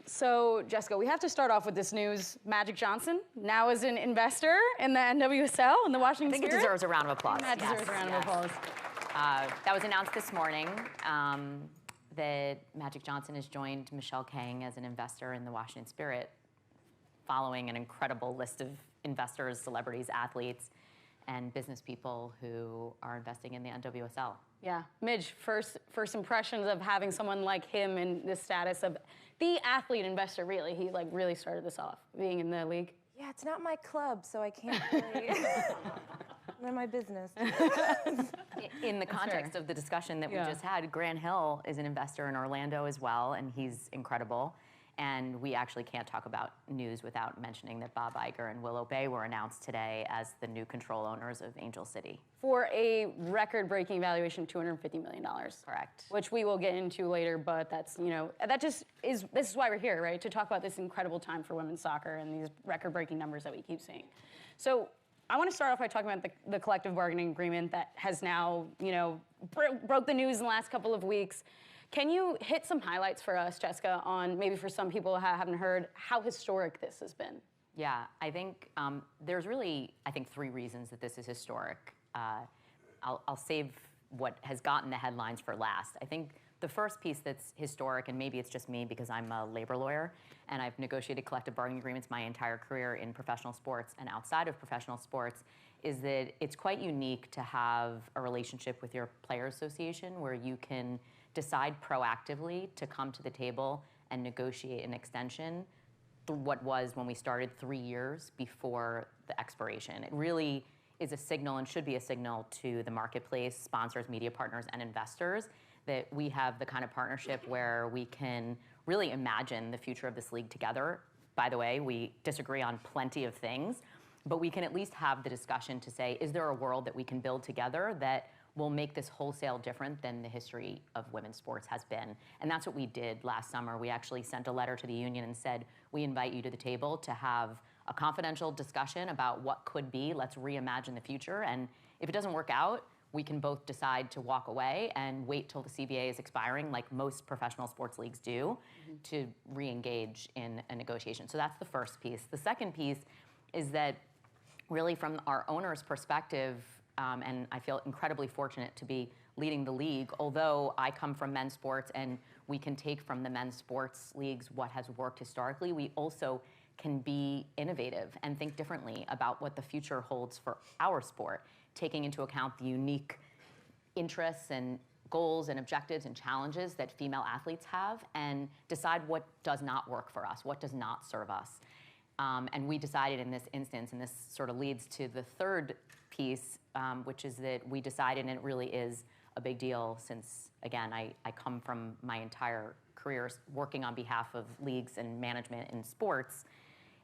So, Jessica, we have to start off with this news. Magic Johnson now is an investor in the NWSL in the Washington I think Spirit. it deserves a round of applause. That deserves a round of applause. That was announced this morning that Magic Johnson has joined Michelle Kang as an investor in the Washington Spirit, following an incredible list of investors, celebrities, athletes, and business people who are investing in the NWSL. Yeah, Midge, first impressions of having someone like him in this status of the athlete investor, really. He like really started this off, being in the league. Yeah, it's not my club, so I can't really. None of my business. In the context of the discussion that we just had, Grant Hill is an investor in Orlando as well, and he's incredible. And we actually can't talk about news without mentioning that Bob Iger and Willow Bay were announced today as the new control owners of Angel City. For a record-breaking valuation of $250 million. Correct. Which we will get into later, but that's, that just is, this is why we're here, right? To talk about this incredible time for women's soccer and these record-breaking numbers that we keep seeing. So I want to start off by talking about the collective bargaining agreement that has now, broke the news in the last couple of weeks. Can you hit some highlights for us, Jessica, on maybe for some people who haven't heard how historic this has been? Yeah, I think there's really, three reasons that this is historic. I'll save what has gotten the headlines for last. I think the first piece that's historic, and maybe it's just me because I'm a labor lawyer, and I've negotiated collective bargaining agreements my entire career in professional sports and outside of professional sports, is that it's quite unique to have a relationship with your player association where you can decide proactively to come to the table and negotiate an extension through what was, when we started, 3 years before the expiration. It really is a signal and should be a signal to the marketplace, sponsors, media partners, and investors that we have the kind of partnership where we can really imagine the future of this league together. By the way, we disagree on plenty of things, but we can at least have the discussion to say, is there a world that we can build together that will make this wholesale different than the history of women's sports has been? And that's what we did last summer. We actually sent a letter to the union and said, we invite you to the table to have a confidential discussion about what could be. Let's reimagine the future. And if it doesn't work out, we can both decide to walk away and wait till the CBA is expiring, like most professional sports leagues do, to re-engage in a negotiation. So that's the first piece. The second piece is that really from our owner's perspective, and I feel incredibly fortunate to be leading the league, although I come from men's sports and we can take from the men's sports leagues what has worked historically, we also can be innovative and think differently about what the future holds for our sport, taking into account the unique interests and goals and objectives and challenges that female athletes have and decide what does not work for us, what does not serve us. And we decided in this instance, and this sort of leads to the third piece, which is that we decided, and it really is a big deal since, again, I come from my entire career working on behalf of leagues and management in sports,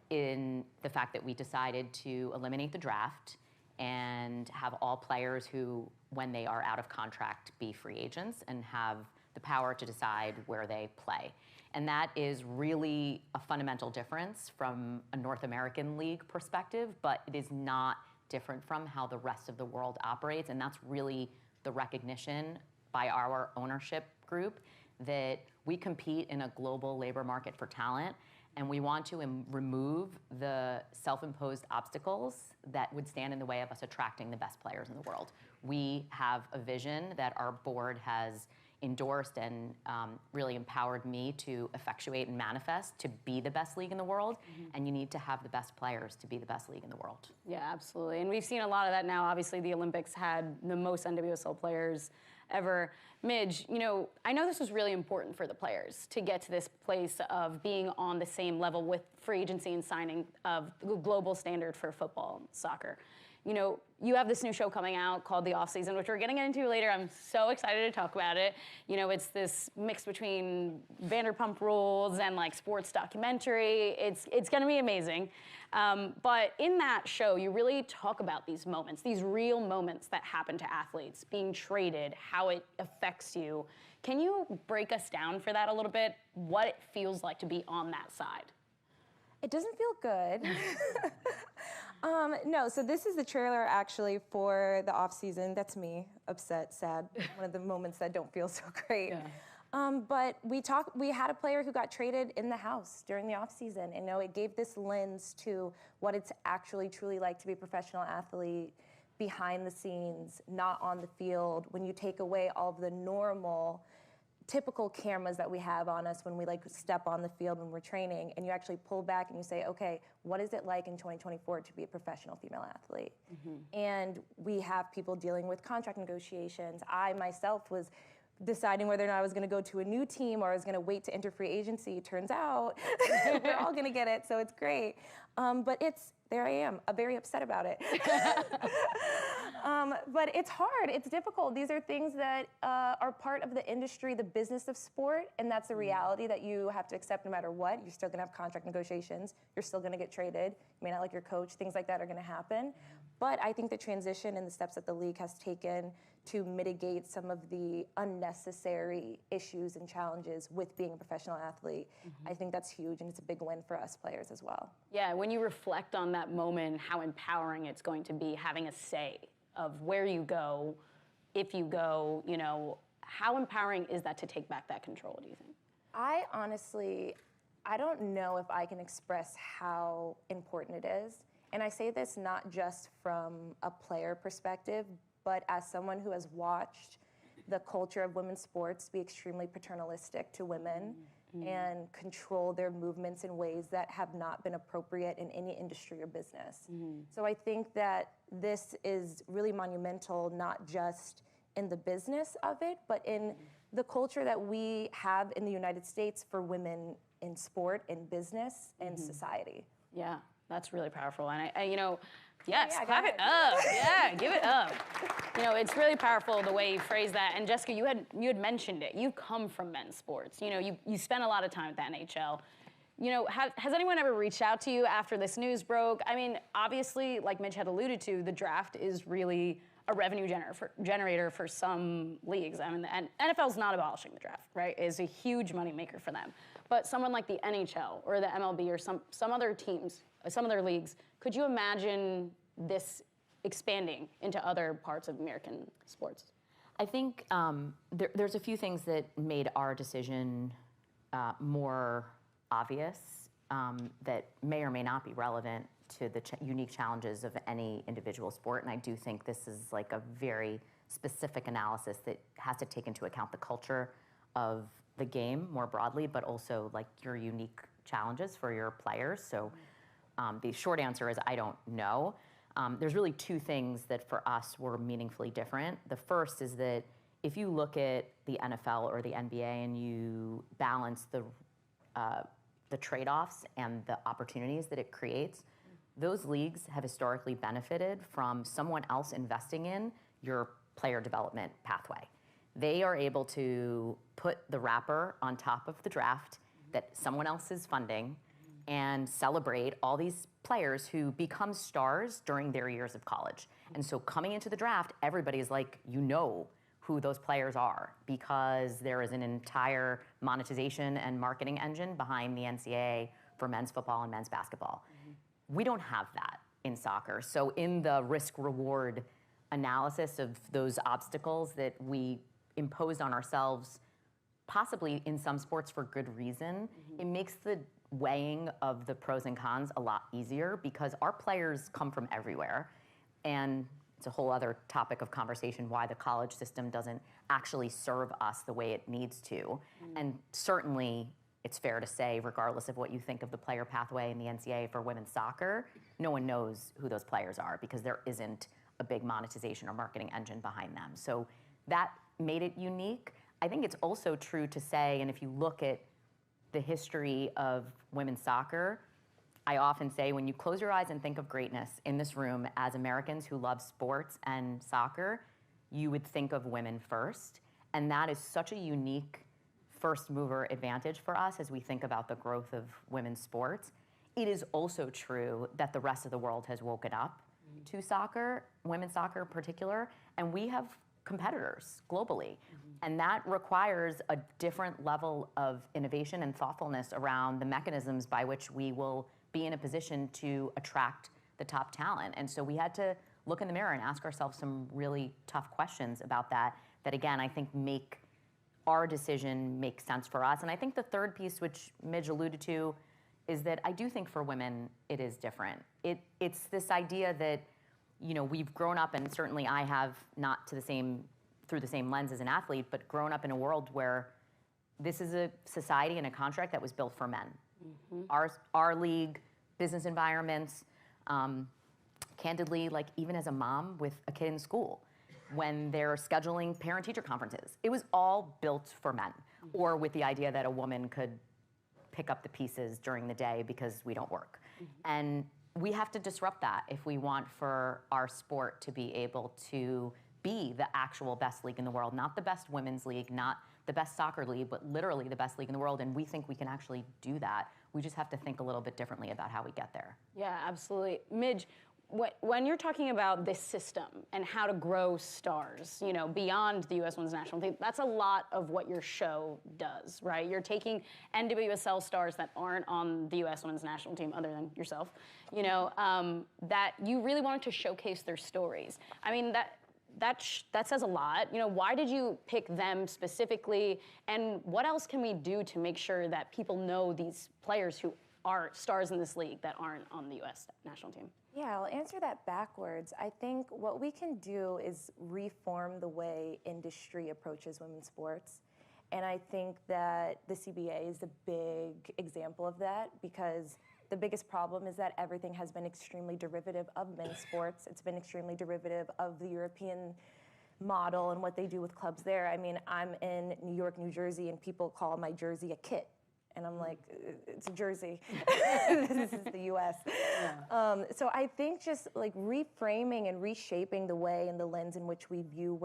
in the fact that we decided to eliminate the draft and have all players who, when they are out of contract, be free agents and have the power to decide where they play. And that is really a fundamental difference from a North American league perspective, but it is not different from how the rest of the world operates. And that's really the recognition by our ownership group that we compete in a global labor market for talent, and we want to remove the self-imposed obstacles that would stand in the way of us attracting the best players in the world. We have a vision that our board has endorsed and really empowered me to effectuate and manifest to be the best league in the world, and you need to have the best players to be the best league in the world. Yeah, absolutely. And we've seen a lot of that now. Obviously, the Olympics had the most NWSL players ever. Midge, you know, I know this was really important for the players to get to this place of being on the same level with free agency and signing of the global standard for football and soccer. You know, you have this new show coming out called The Offseason, which we're getting into later. I'm so excited to talk about it. You know, it's this mix between Vanderpump Rules and like sports documentary. It's going to be amazing. But in that show, you really talk about these moments, these real moments that happen to athletes, being traded, how it affects you. Can you break us down for that a little bit? What it feels like to be on that side? It doesn't feel good. No, so this is the trailer actually for the off season. That's me, upset, sad. One of the moments that don't feel so great. Yeah. But we had a player who got traded in the house during the off season, and you know, it gave this lens to what it's actually truly like to be a professional athlete behind the scenes, not on the field, when you take away all of the normal typical cameras that we have on us when we like step on the field when we're training, and you actually pull back and you say, okay, what is it like in 2024 to be a professional female athlete? And we have people dealing with contract negotiations. I myself was deciding whether or not I was going to go to a new team or I was going to wait to enter free agency. Turns out we're all going to get it, so it's great. But there I am, very upset about it. But it's hard, it's difficult. These are things that are part of the industry, the business of sport, and that's a reality that you have to accept no matter what. You're still gonna have contract negotiations, you're still gonna get traded, you may not like your coach, things like that are gonna happen. But I think the transition and the steps that the league has taken to mitigate some of the unnecessary issues and challenges with being a professional athlete, I think that's huge, and it's a big win for us players as well. Yeah, when you reflect on that moment, how empowering it's going to be having a say of where you go, if you go, you know, how empowering is that to take back that control, do you think? I honestly, I don't know if I can express how important it is. And I say this not just from a player perspective, but as someone who has watched the culture of women's sports be extremely paternalistic to women and control their movements in ways that have not been appropriate in any industry or business. So I think that this is really monumental, not just in the business of it, but in the culture that we have in the United States for women in sport, in business, and society. Yeah, that's really powerful. And I you know, yes, Yeah, clap go it up. Yeah, give it up. You know, it's really powerful the way you phrase that. And Jessica, you had mentioned it. You come from men's sports. You know, you spent a lot of time at the NHL. You know, has anyone ever reached out to you after this news broke? I mean, obviously, like Midge had alluded to, the draft is really a revenue generator for some leagues. I mean, the NFL's not abolishing the draft, right? It's a huge moneymaker for them. But someone like the NHL or the MLB or some other teams, some other leagues, could you imagine this expanding into other parts of American sports? I think there's a few things that made our decision more obvious that may or may not be relevant to the unique challenges of any individual sport. And I do think this is like a very specific analysis that has to take into account the culture of the game more broadly, but also like your unique challenges for your players. So the short answer is I don't know. There's really two things that for us were meaningfully different. The first is that if you look at the NFL or the NBA and you balance the trade-offs and the opportunities that it creates, those leagues have historically benefited from someone else investing in your player development pathway. They are able to put the wrapper on top of the draft that someone else is funding and celebrate all these players who become stars during their years of college. And so coming into the draft, everybody's like, you know who those players are because there is an entire monetization and marketing engine behind the NCAA for men's football and men's basketball. We don't have that in soccer. So in the risk-reward analysis of those obstacles that we imposed on ourselves, possibly in some sports for good reason, it makes the weighing of the pros and cons a lot easier because our players come from everywhere. And it's a whole other topic of conversation why the college system doesn't actually serve us the way it needs to. And certainly, it's fair to say, regardless of what you think of the player pathway in the NCAA for women's soccer, no one knows who those players are because there isn't a big monetization or marketing engine behind them. So that made it unique. I think it's also true to say, and if you look at the history of women's soccer, I often say when you close your eyes and think of greatness in this room as Americans who love sports and soccer, you would think of women first. And that is such a unique first mover advantage for us as we think about the growth of women's sports. It is also true that the rest of the world has woken up to soccer, women's soccer in particular, and we have competitors globally. And that requires a different level of innovation and thoughtfulness around the mechanisms by which we will be in a position to attract the top talent. And so we had to look in the mirror and ask ourselves some really tough questions about that again, I think make our decision make sense for us. And I think the third piece, which Midge alluded to, is that I do think for women, it is different. It's this idea that, you know, we've grown up, and certainly I have, not to the same, through the same lens as an athlete, but grown up in a world where this is a society and a contract that was built for men. Our league, business environments, candidly, like even as a mom with a kid in school, when they're scheduling parent-teacher conferences, it was all built for men, or with the idea that a woman could pick up the pieces during the day because we don't work. And we have to disrupt that if we want for our sport to be able to be the actual best league in the world, not the best women's league, not the best soccer league, but literally the best league in the world. And we think we can actually do that. We just have to think a little bit differently about how we get there. Yeah, absolutely. Midge, when you're talking about this system and how to grow stars, you know, beyond the U.S. Women's National Team, that's a lot of what your show does, right? You're taking NWSL stars that aren't on the U.S. Women's National Team, other than yourself, you know, that you really wanted to showcase their stories. I mean, that says a lot. You know, why did you pick them specifically, and what else can we do to make sure that people know these players who are stars in this league that aren't on the U.S. national team? Yeah, I'll answer that backwards. I think what we can do is reform the way industry approaches women's sports. And I think that the CBA is a big example of that, because the biggest problem is that everything has been extremely derivative of men's sports. It's been extremely derivative of the European model and what they do with clubs there. I mean, I'm in New York, New Jersey, and people call my jersey a kit. And I'm like, it's a jersey. This is the U.S. Yeah. So I think just like reframing and reshaping the way and the lens in which we view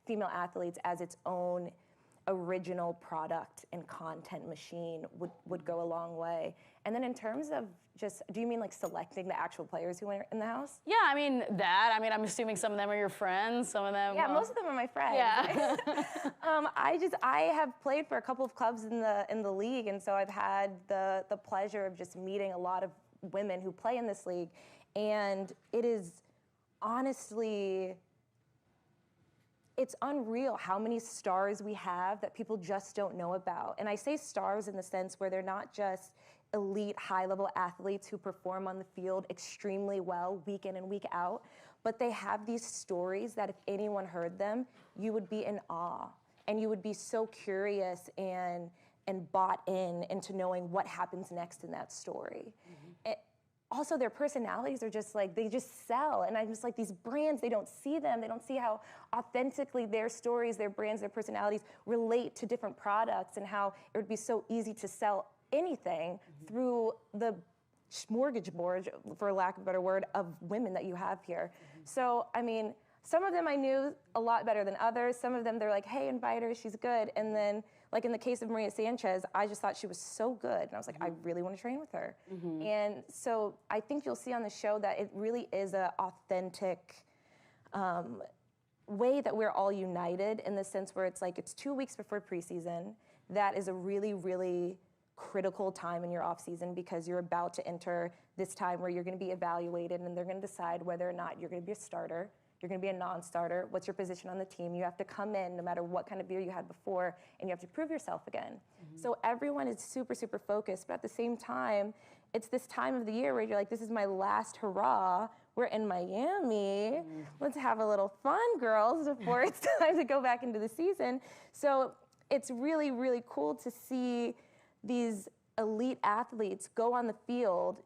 female athletes as its own original product and content machine would go a long way. And then in terms of just, do you mean like selecting the actual players who are in the house? Yeah, I mean I'm assuming some of them are your friends, some of them. Yeah, most of them are my friends. Yeah. I have played for a couple of clubs in the league, and so I've had the pleasure of just meeting a lot of women who play in this league, and it is honestly, it's unreal how many stars we have that people just don't know about. And I say stars in the sense where they're not just elite, high-level athletes who perform on the field extremely well week in and week out, but they have these stories that if anyone heard them, you would be in awe, and you would be so curious and bought into knowing what happens next in that story. also their personalities are just like, they just sell. And I'm just like, these brands, they don't see them. They don't see how authentically their stories, their brands, their personalities relate to different products, and how it would be so easy to sell anything through the smorgasbord, for lack of a better word, of women that you have here. So, I mean, some of them I knew a lot better than others. Some of them, they're like, hey, invite her, she's good. And then, like in the case of Maria Sanchez, I just thought she was so good. And I was like, I really want to train with her. And so I think you'll see on the show that it really is an authentic way that we're all united, in the sense where it's like, it's 2 weeks before preseason. That is a really, really critical time in your off season, because you're about to enter this time where you're going to be evaluated, and they're going to decide whether or not you're going to be a starter, you're going to be a non-starter, what's your position on the team. You have to come in no matter what kind of year you had before, and you have to prove yourself again. So everyone is super, super focused, but at the same time, it's this time of the year where you're like, this is my last hurrah. We're in Miami. Let's have a little fun, girls, before it's time to go back into the season. So it's really, really cool to see these elite athletes go on the field,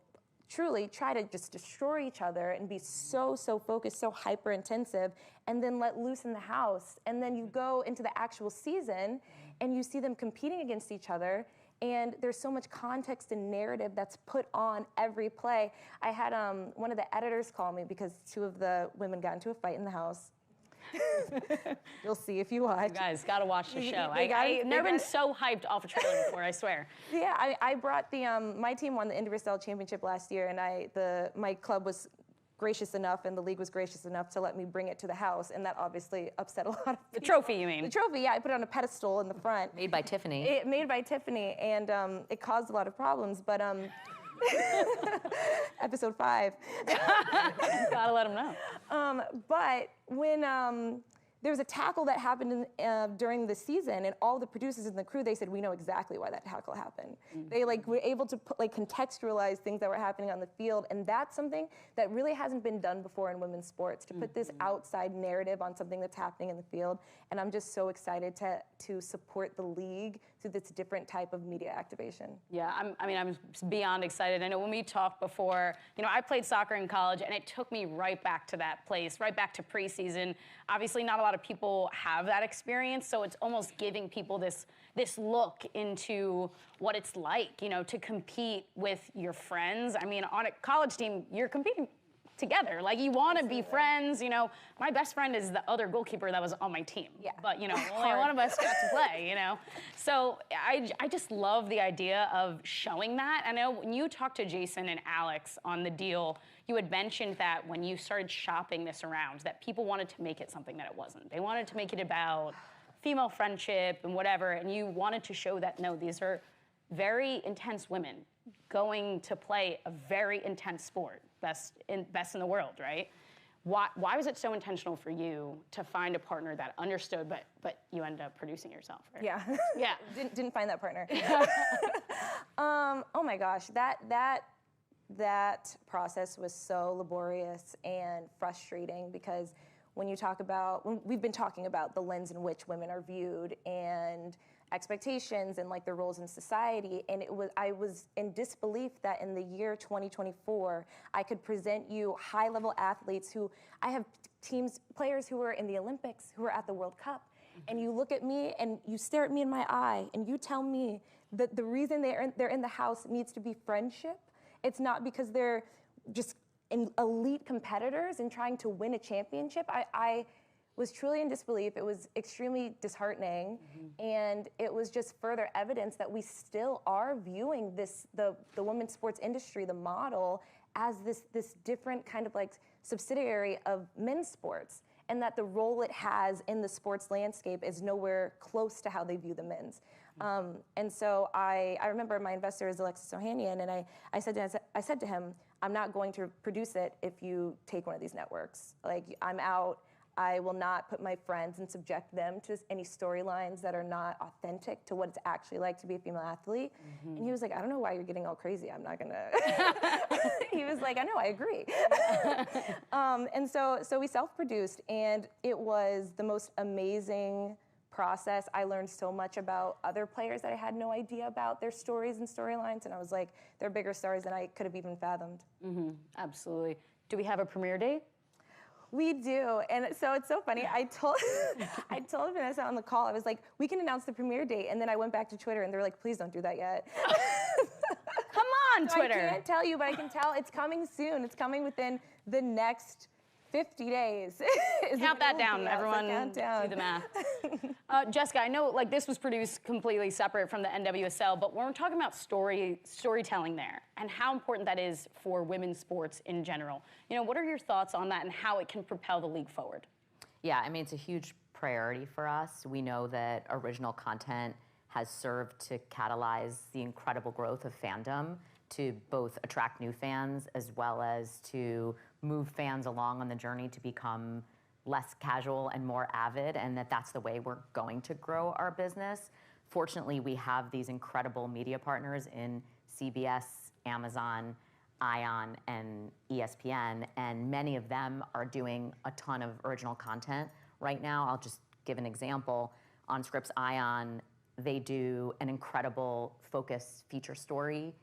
truly try to just destroy each other and be so, so focused, so hyper intensive, and then let loose in the house. And then you go into the actual season and you see them competing against each other, and there's so much context and narrative that's put on every play. I had one of the editors call me because two of the women got into a fight in the house. You'll see if you watch. You guys gotta watch the show. I've never been so hyped off a trailer before, I swear. Yeah, I brought the my team won the Indy-Bristol Championship last year, and my club was gracious enough, and the league was gracious enough to let me bring it to the house, and that obviously upset a lot of people. The trophy, you mean? The trophy, yeah, I put it on a pedestal in the front. Made by Tiffany. Made by Tiffany, and it caused a lot of problems, but episode 5. Gotta let them know. But when there was a tackle that happened during the season, and all the producers and the crew, they said, we know exactly why that tackle happened. They were able to contextualize things that were happening on the field, and that's something that really hasn't been done before in women's sports, to put this outside narrative on something that's happening in the field. And I'm just so excited to support the league through this different type of media activation. Yeah, I'm beyond excited. I know when we talked before, I played soccer in college, and it took me right back to that place, right back to preseason. Obviously, not a lot of people have that experience, so it's almost giving people this look into what it's like, to compete with your friends. I mean, on a college team, you're competing together. Like, you want to be friends. My best friend is the other goalkeeper that was on my team. Yeah. But, only one of us got to play, So I just love the idea of showing that. I know when you talked to Jason and Alex on the deal, you had mentioned that when you started shopping this around, that people wanted to make it something that it wasn't. They wanted to make it about female friendship and whatever, and you wanted to show that, no, these are very intense women going to play a very intense sport, best in the world, right? Why was it so intentional for you to find a partner that understood, but you ended up producing yourself, right? Yeah. Yeah. Didn't find that partner. Oh my gosh, that process was so laborious and frustrating, because when we've been talking about the lens in which women are viewed and expectations and like their roles in society, and I was in disbelief that in the year 2024 I could present you high-level athletes who I have players who were in the Olympics, who were at the World Cup, and you look at me and you stare at me in my eye and you tell me that the reason they're in the house needs to be friendship. It's not because they're just elite competitors and trying to win a championship. I was truly in disbelief. It was extremely disheartening, and it was just further evidence that we still are viewing the women's sports industry, the model, as this different kind of like subsidiary of men's sports, and that the role it has in the sports landscape is nowhere close to how they view the men's. And so I remember my investor is Alexis Ohanian, and I said to him, I'm not going to produce it if you take one of these networks. Like, I'm out. I will not put my friends and subject them to any storylines that are not authentic to what it's actually like to be a female athlete. And he was like, I don't know why you're getting all crazy. I'm not gonna. He was like, I know, I agree. And so we self-produced, and it was the most amazing process, I learned so much about other players that I had no idea about, their stories and storylines, and I was like, they're bigger stories than I could have even fathomed. Absolutely. Do we have a premiere date? We do, and so it's so funny. I told Vanessa on the call, I was like, we can announce the premiere date, and then I went back to Twitter, and they're like, please don't do that yet. Come on, So Twitter. I can't tell you, but I can tell it's coming soon. It's coming within the next 50 days. Count that down, So everyone. count down. Do the math. Jessica, I know like this was produced completely separate from the NWSL, but when we're talking about storytelling there and how important that is for women's sports in general, what are your thoughts on that and how it can propel the league forward? Yeah, I mean, it's a huge priority for us. We know that original content has served to catalyze the incredible growth of fandom, to both attract new fans as well as to move fans along on the journey to become less casual and more avid, and that's the way we're going to grow our business. Fortunately, we have these incredible media partners in CBS, Amazon, ION, and ESPN, and many of them are doing a ton of original content right now. I'll just give an example. On Scripps ION, they do an incredible focus feature story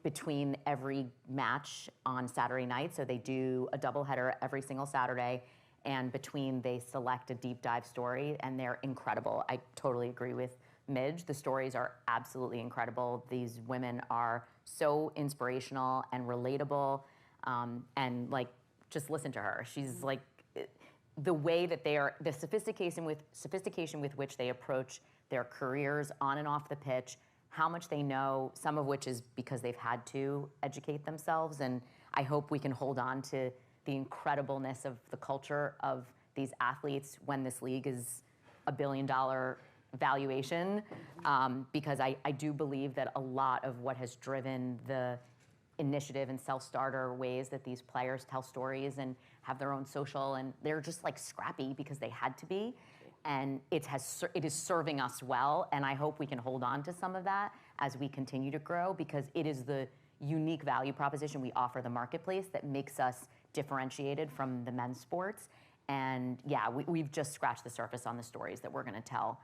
between every match on Saturday night. So they do a doubleheader every single Saturday, and between they select a deep dive story, and they're incredible. I totally agree with Midge. The stories are absolutely incredible. These women are so inspirational and relatable, and like, just listen to her. She's like, the way that they are, the sophistication with which they approach their careers on and off the pitch, how much they know, some of which is because they've had to educate themselves. And I hope we can hold on to the incredibleness of the culture of these athletes when this league is $1 billion valuation, because I do believe that a lot of what has driven the initiative and self-starter ways that these players tell stories and have their own social, and they're just like scrappy because they had to be. And it is serving us well, and I hope we can hold on to some of that as we continue to grow, because it is the unique value proposition we offer the marketplace that makes us differentiated from the men's sports. And yeah, we've just scratched the surface on the stories that we're going to tell.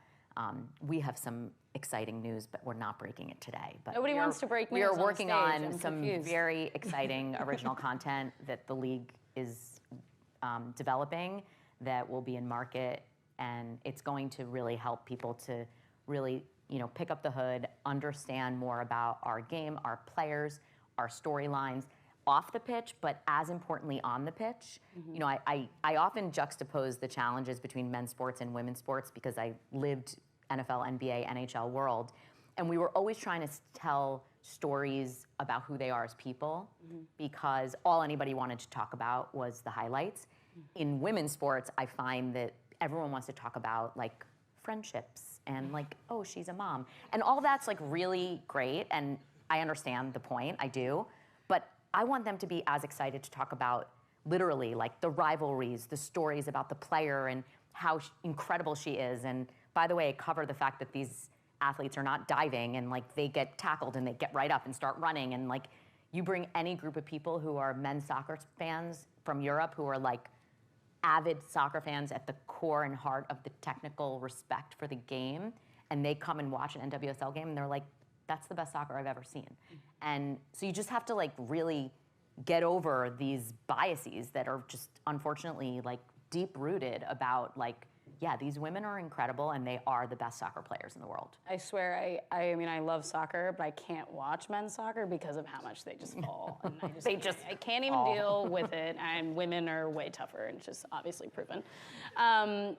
We have some exciting news, but we're not breaking it today. But Nobody wants to break news We are on working stage. on I'm some confused. very exciting original content that the league is developing that will be in market, and it's going to really help people to really, pick up the hood, understand more about our game, our players, our storylines off the pitch, but as importantly on the pitch. I often juxtapose the challenges between men's sports and women's sports because I lived NFL, NBA, NHL world, and we were always trying to tell stories about who they are as people, because all anybody wanted to talk about was the highlights. In women's sports, I find that everyone wants to talk about like friendships and like, oh, she's a mom. And all that's like really great, and I understand the point, I do, but I want them to be as excited to talk about literally like the rivalries, the stories about the player and how incredible she is. And by the way, cover the fact that these athletes are not diving and like they get tackled and they get right up and start running, and like you bring any group of people who are men's soccer fans from Europe who are like avid soccer fans at the core and heart of the technical respect for the game, and they come and watch an NWSL game and they're like, that's the best soccer I've ever seen. And so you just have to like really get over these biases that are just unfortunately like deep rooted about like, yeah, these women are incredible and they are the best soccer players in the world. I swear, I mean, I love soccer, but I can't watch men's soccer because of how much they just fall. And I can't even deal with it, and women are way tougher, and it's just obviously proven.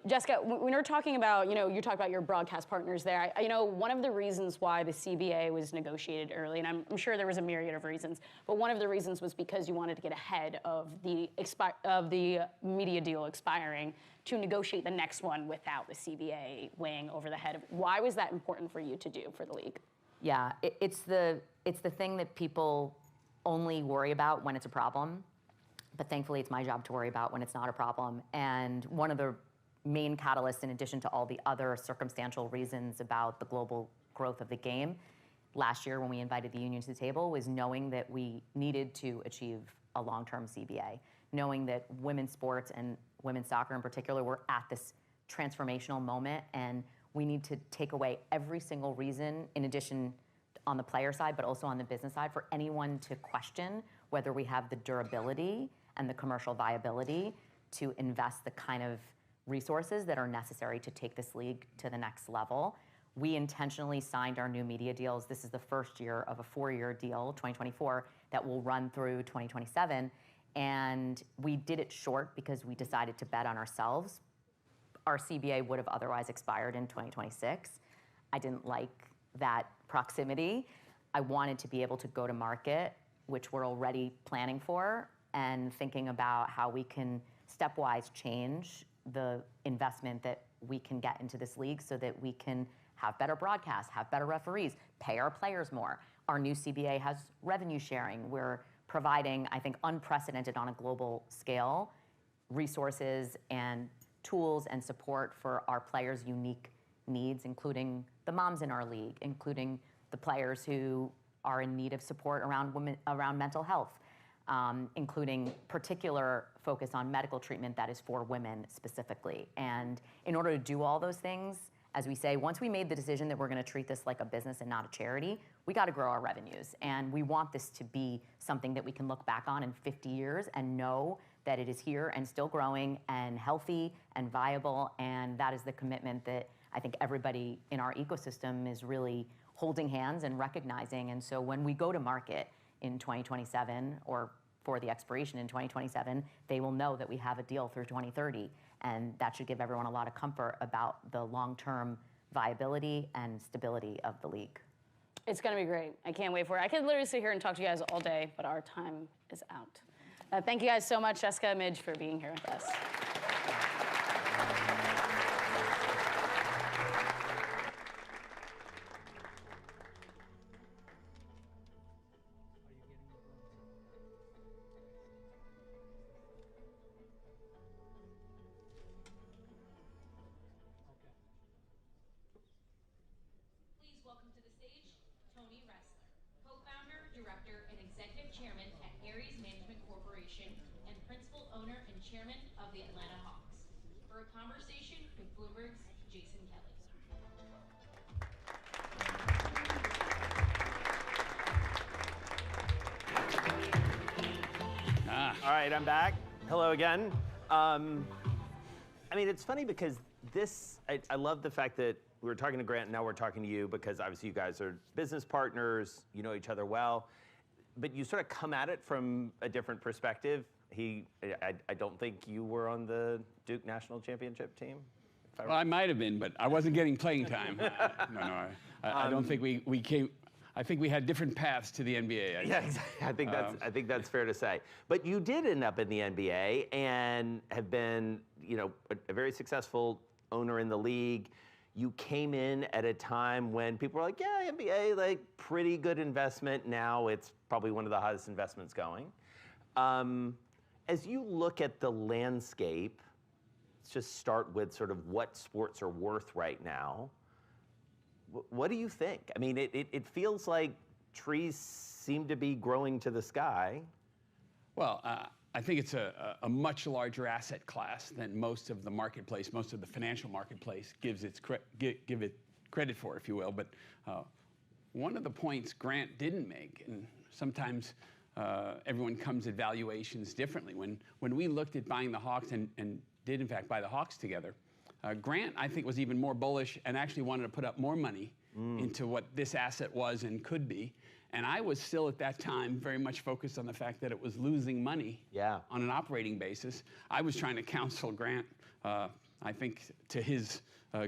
Jessica, when you're talking about, you talk about your broadcast partners there, one of the reasons why the CBA was negotiated early, and I'm sure there was a myriad of reasons, but one of the reasons was because you wanted to get ahead of the media deal expiring to negotiate the next one without the CBA weighing over the head of. Why was that important for you to do for the league? Yeah, it's the thing that people only worry about when it's a problem, but thankfully it's my job to worry about when it's not a problem. And one of the main catalysts, in addition to all the other circumstantial reasons about the global growth of the game, last year when we invited the union to the table, was knowing that we needed to achieve a long-term CBA, knowing that women's sports and women's soccer in particular were at this transformational moment, and we need to take away every single reason, in addition on the player side, but also on the business side, for anyone to question whether we have the durability and the commercial viability to invest the kind of resources that are necessary to take this league to the next level. We intentionally signed our new media deals. This is the first year of a 4-year deal, 2024, that will run through 2027. And we did it short because we decided to bet on ourselves. Our CBA would have otherwise expired in 2026. I didn't like that proximity. I wanted to be able to go to market, which we're already planning for, and thinking about how we can stepwise change the investment that we can get into this league so that we can have better broadcasts, have better referees, pay our players more. Our new CBA has revenue sharing. We're providing, I think, unprecedented on a global scale, resources and tools and support for our players' unique needs, including the moms in our league, including the players who are in need of support around mental health, including particular focus on medical treatment that is for women specifically. And in order to do all those things, as we say, once we made the decision that we're going to treat this like a business and not a charity, we got to grow our revenues. And we want this to be something that we can look back on in 50 years and know that it is here and still growing and healthy and viable. And that is the commitment that I think everybody in our ecosystem is really holding hands and recognizing. And so when we go to market in 2027 or for the expiration in 2027, they will know that we have a deal through 2030. And that should give everyone a lot of comfort about the long-term viability and stability of the league. It's going to be great. I can't wait for it. I could literally sit here and talk to you guys all day, but our time is out. Thank you guys so much, Jessica and Midge, for being here with us. Chairman of the Atlanta Hawks, for a conversation with Bloomberg's Jason Kelly. All right, I'm back. Hello again. I mean, it's funny because I love the fact that we were talking to Grant and now we're talking to you because obviously you guys are business partners, you know each other well, but you sort of come at it from a different perspective. I don't think you were on the Duke National Championship team. Well, I might have been, but I wasn't getting playing time. I don't think we came. I think we had different paths to the NBA. Yeah, exactly. I think that's fair to say. But you did end up in the NBA and have been, a very successful owner in the league. You came in at a time when people were like, yeah, NBA, like pretty good investment. Now it's probably one of the hottest investments going. As you look at the landscape, let's just start with sort of what sports are worth right now. What do you think? I mean, it feels like trees seem to be growing to the sky. Well, I think it's a much larger asset class than most of the marketplace, most of the financial marketplace gives it credit for, if you will. But one of the points Grant didn't make, and sometimes everyone comes at valuations differently. When we looked at buying the Hawks and did in fact buy the Hawks together, Grant, I think, was even more bullish and actually wanted to put up more money into what this asset was and could be. And I was still at that time very much focused on the fact that it was losing money on an operating basis. I was trying to counsel Grant, I think to his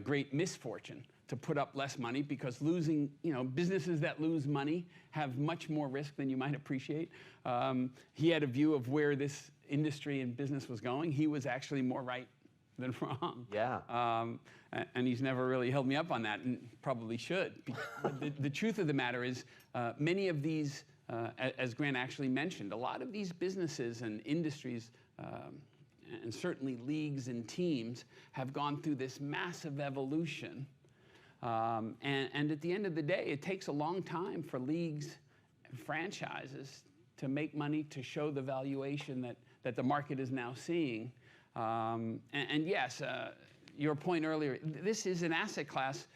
great misfortune, to put up less money because losing, businesses that lose money have much more risk than you might appreciate. He had a view of where this industry and business was going. He was actually more right than wrong. Yeah. And he's never really held me up on that, and probably should. The truth of the matter is, many of these, as Grant actually mentioned, a lot of these businesses and industries, and certainly leagues and teams, have gone through this massive evolution. And at the end of the day, it takes a long time for leagues and franchises to make money, to show the valuation that the market is now seeing. And yes, your point earlier, this is an asset class.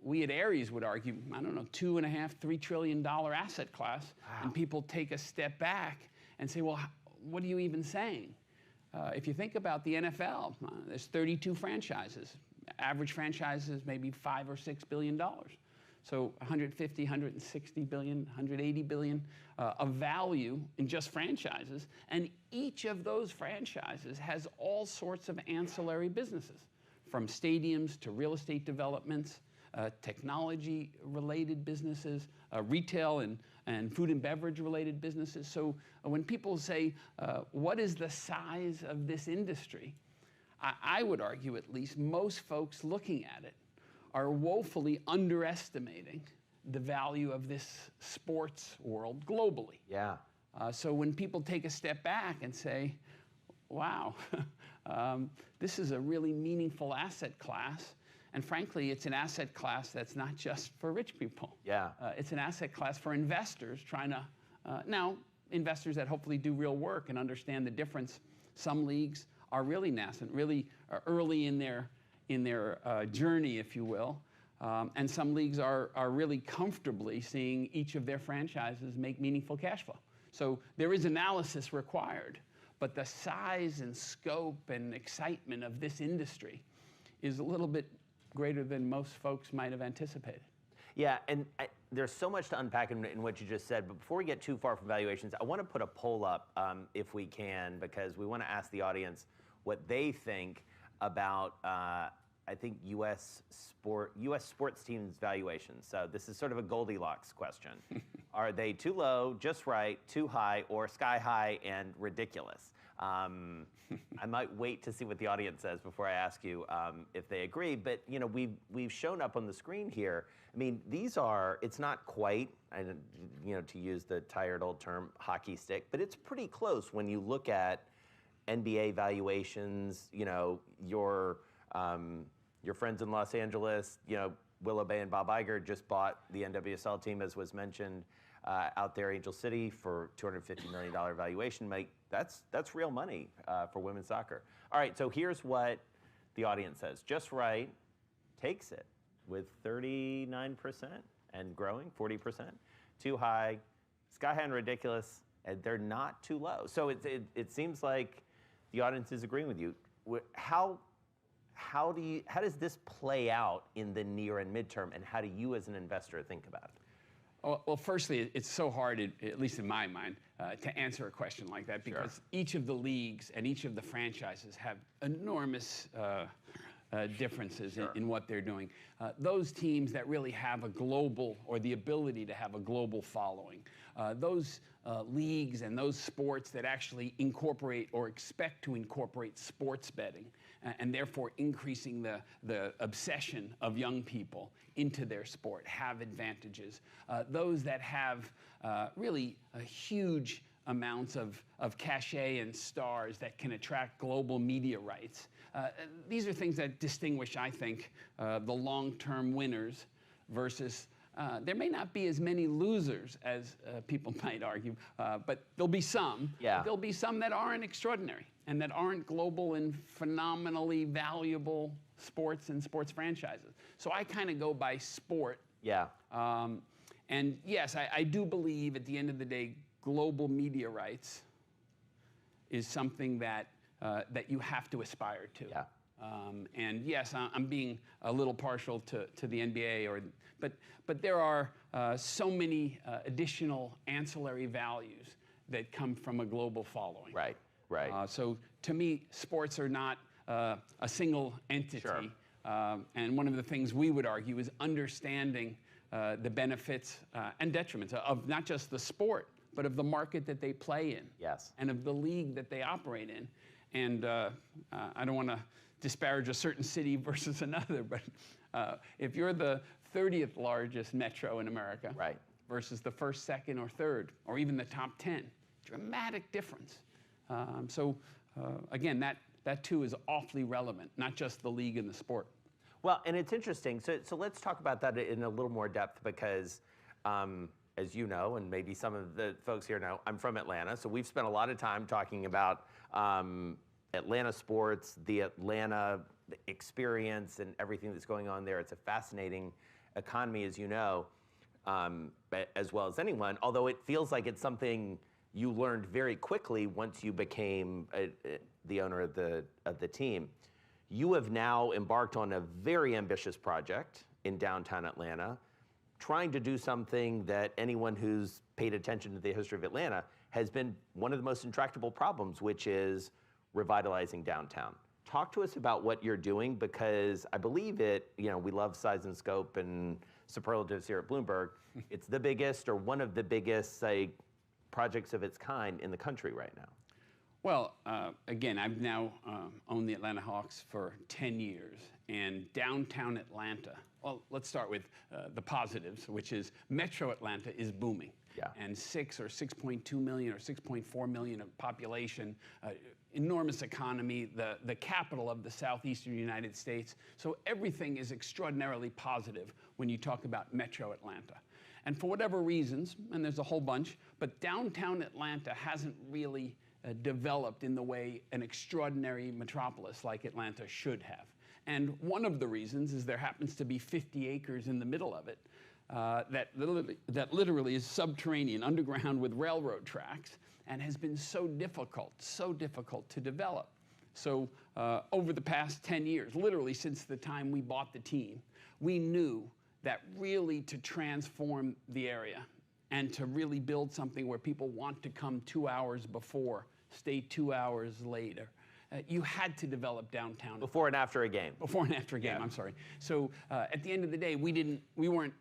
We at Ares would argue, I don't know, $2.5, $3 trillion asset class. Wow. And people take a step back and say, well, what are you even saying? If you think about the NFL, there's 32 franchises. Average franchise is maybe $5 or $6 billion. So 150, 160 billion, 180 billion of value in just franchises. And each of those franchises has all sorts of ancillary businesses, from stadiums to real estate developments, technology-related businesses, retail and food and beverage-related businesses. So when people say, what is the size of this industry? I would argue, at least, most folks looking at it are woefully underestimating the value of this sports world globally. Yeah. So when people take a step back and say, wow, this is a really meaningful asset class, and frankly, it's an asset class that's not just for rich people. Yeah. It's an asset class for investors trying to, now, investors that hopefully do real work and understand the difference. Some leagues are really nascent, really early in their journey, if you will. And some leagues are really comfortably seeing each of their franchises make meaningful cash flow. So there is analysis required, but the size and scope and excitement of this industry is a little bit greater than most folks might have anticipated. Yeah, and there's so much to unpack in what you just said, but before we get too far from valuations, I want to put a poll up, if we can, because we want to ask the audience what they think about, I think, U.S. sports teams' valuations. So this is sort of a Goldilocks question. Are they too low, just right, too high, or sky high and ridiculous? I might wait to see what the audience says before I ask you if they agree. But you know, we've shown up on the screen here. I mean, these are, it's not quite, you know, to use the tired old term, hockey stick, but it's pretty close when you look at NBA valuations. You know, your friends in Los Angeles, you know, Willow Bay and Bob Iger just bought the NWSL team, as was mentioned, out there, Angel City, for $250 million valuation. That's real money for women's soccer. All right, so here's what the audience says. Just right takes it with 39% and growing, 40%. Too high, sky high and ridiculous, and they're not too low. So it seems like the audience is agreeing with you. How does this play out in the near and midterm, and how do you as an investor think about it? Well, firstly, it's so hard, at least in my mind, to answer a question like that, because each of the leagues and each of the franchises have enormous differences in what they're doing. Those teams that really have a global, or the ability to have a global following, those leagues and those sports that actually incorporate or expect to incorporate sports betting, and therefore increasing the obsession of young people into their sport, have advantages. Those that have really huge amounts of cachet and stars that can attract global media rights. These are things that distinguish, I think, the long-term winners versus there may not be as many losers as people might argue, but there'll be some. Yeah. There'll be some that aren't extraordinary and that aren't global and phenomenally valuable sports and sports franchises. So I kind of go by sport. Yeah. And yes, I do believe at the end of the day, global media rights is something that that you have to aspire to. Yeah. And yes, I'm being a little partial to the NBA, but there are so many additional ancillary values that come from a global following. Right, right. So to me, sports are not a single entity. Sure. And one of the things we would argue is understanding the benefits and detriments of not just the sport, but of the market that they play in. Yes. And of the league that they operate in. And I don't want to disparage a certain city versus another, but if you're the 30th largest metro in America, right, versus the first, second, or third, or even the top 10, dramatic difference. So again, that too is awfully relevant, not just the league and the sport. Well, and it's interesting. So let's talk about that in a little more depth, because as you know, and maybe some of the folks here know, I'm from Atlanta, so we've spent a lot of time talking about Atlanta sports, the Atlanta experience, and everything that's going on there. It's a fascinating economy, as you know, as well as anyone, although it feels like it's something you learned very quickly once you became the owner of the team. You have now embarked on a very ambitious project in downtown Atlanta, trying to do something that anyone who's paid attention to the history of Atlanta has been one of the most intractable problems, which is revitalizing downtown. Talk to us about what you're doing, because I believe we love size and scope and superlatives here at Bloomberg. It's the biggest or one of the biggest projects of its kind in the country right now. Well, again, I've now owned the Atlanta Hawks for 10 years, and downtown Atlanta, well, let's start with the positives, which is Metro Atlanta is booming. Yeah. And 6 or 6.2 million or 6.4 million of population, enormous economy, the capital of the southeastern United States. So everything is extraordinarily positive when you talk about Metro Atlanta. And for whatever reasons, and there's a whole bunch, but downtown Atlanta hasn't really developed in the way an extraordinary metropolis like Atlanta should have. And one of the reasons is there happens to be 50 acres in the middle of it that literally is subterranean, underground with railroad tracks, and has been so difficult to develop. So over the past 10 years, literally since the time we bought the team, we knew that really to transform the area and to really build something where people want to come 2 hours before, stay 2 hours later, you had to develop downtown. Before and after a game. Before and after a game, Yeah. I'm sorry. So at the end of the day, we weren't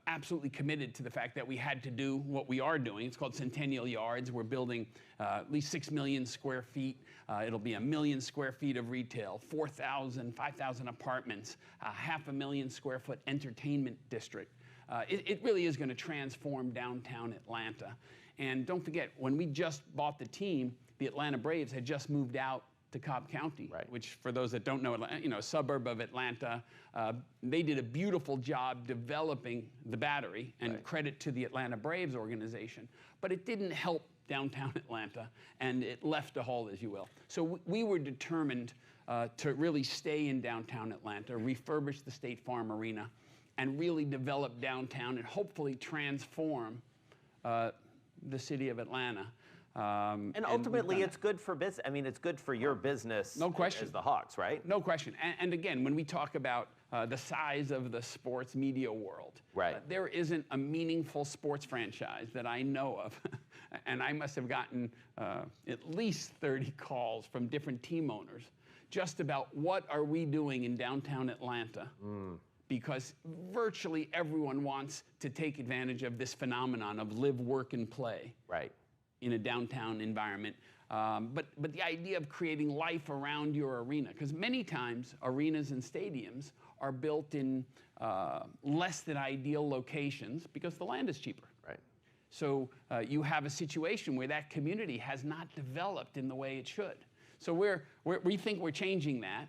absolutely committed to the fact that we had to do what we are doing. It's called Centennial Yards. We're building at least 6 million square feet. It'll be 1 million square feet of retail, 4,000, 5,000 apartments, 500,000 square foot entertainment district. It really is going to transform downtown Atlanta. And don't forget, when we just bought the team, the Atlanta Braves had just moved out to Cobb County, right, which for those that don't know, a suburb of Atlanta. They did a beautiful job developing the Battery, and right, credit to the Atlanta Braves organization, but it didn't help downtown Atlanta, and it left a hole, as you will. So we were determined to really stay in downtown Atlanta, refurbish the State Farm Arena, and really develop downtown and hopefully transform the city of Atlanta. And ultimately, it's good for business. I mean, it's good for your business. No question. As the Hawks, right? No question. And again, when we talk about the size of the sports media world, right, there isn't a meaningful sports franchise that I know of, and I must have gotten at least 30 calls from different team owners just about what are we doing in downtown Atlanta. Because virtually everyone wants to take advantage of this phenomenon of live, work, and play. Right. In a downtown environment, but the idea of creating life around your arena, because many times arenas and stadiums are built in less than ideal locations because the land is cheaper. Right. So you have a situation where that community has not developed in the way it should. So we think we're changing that.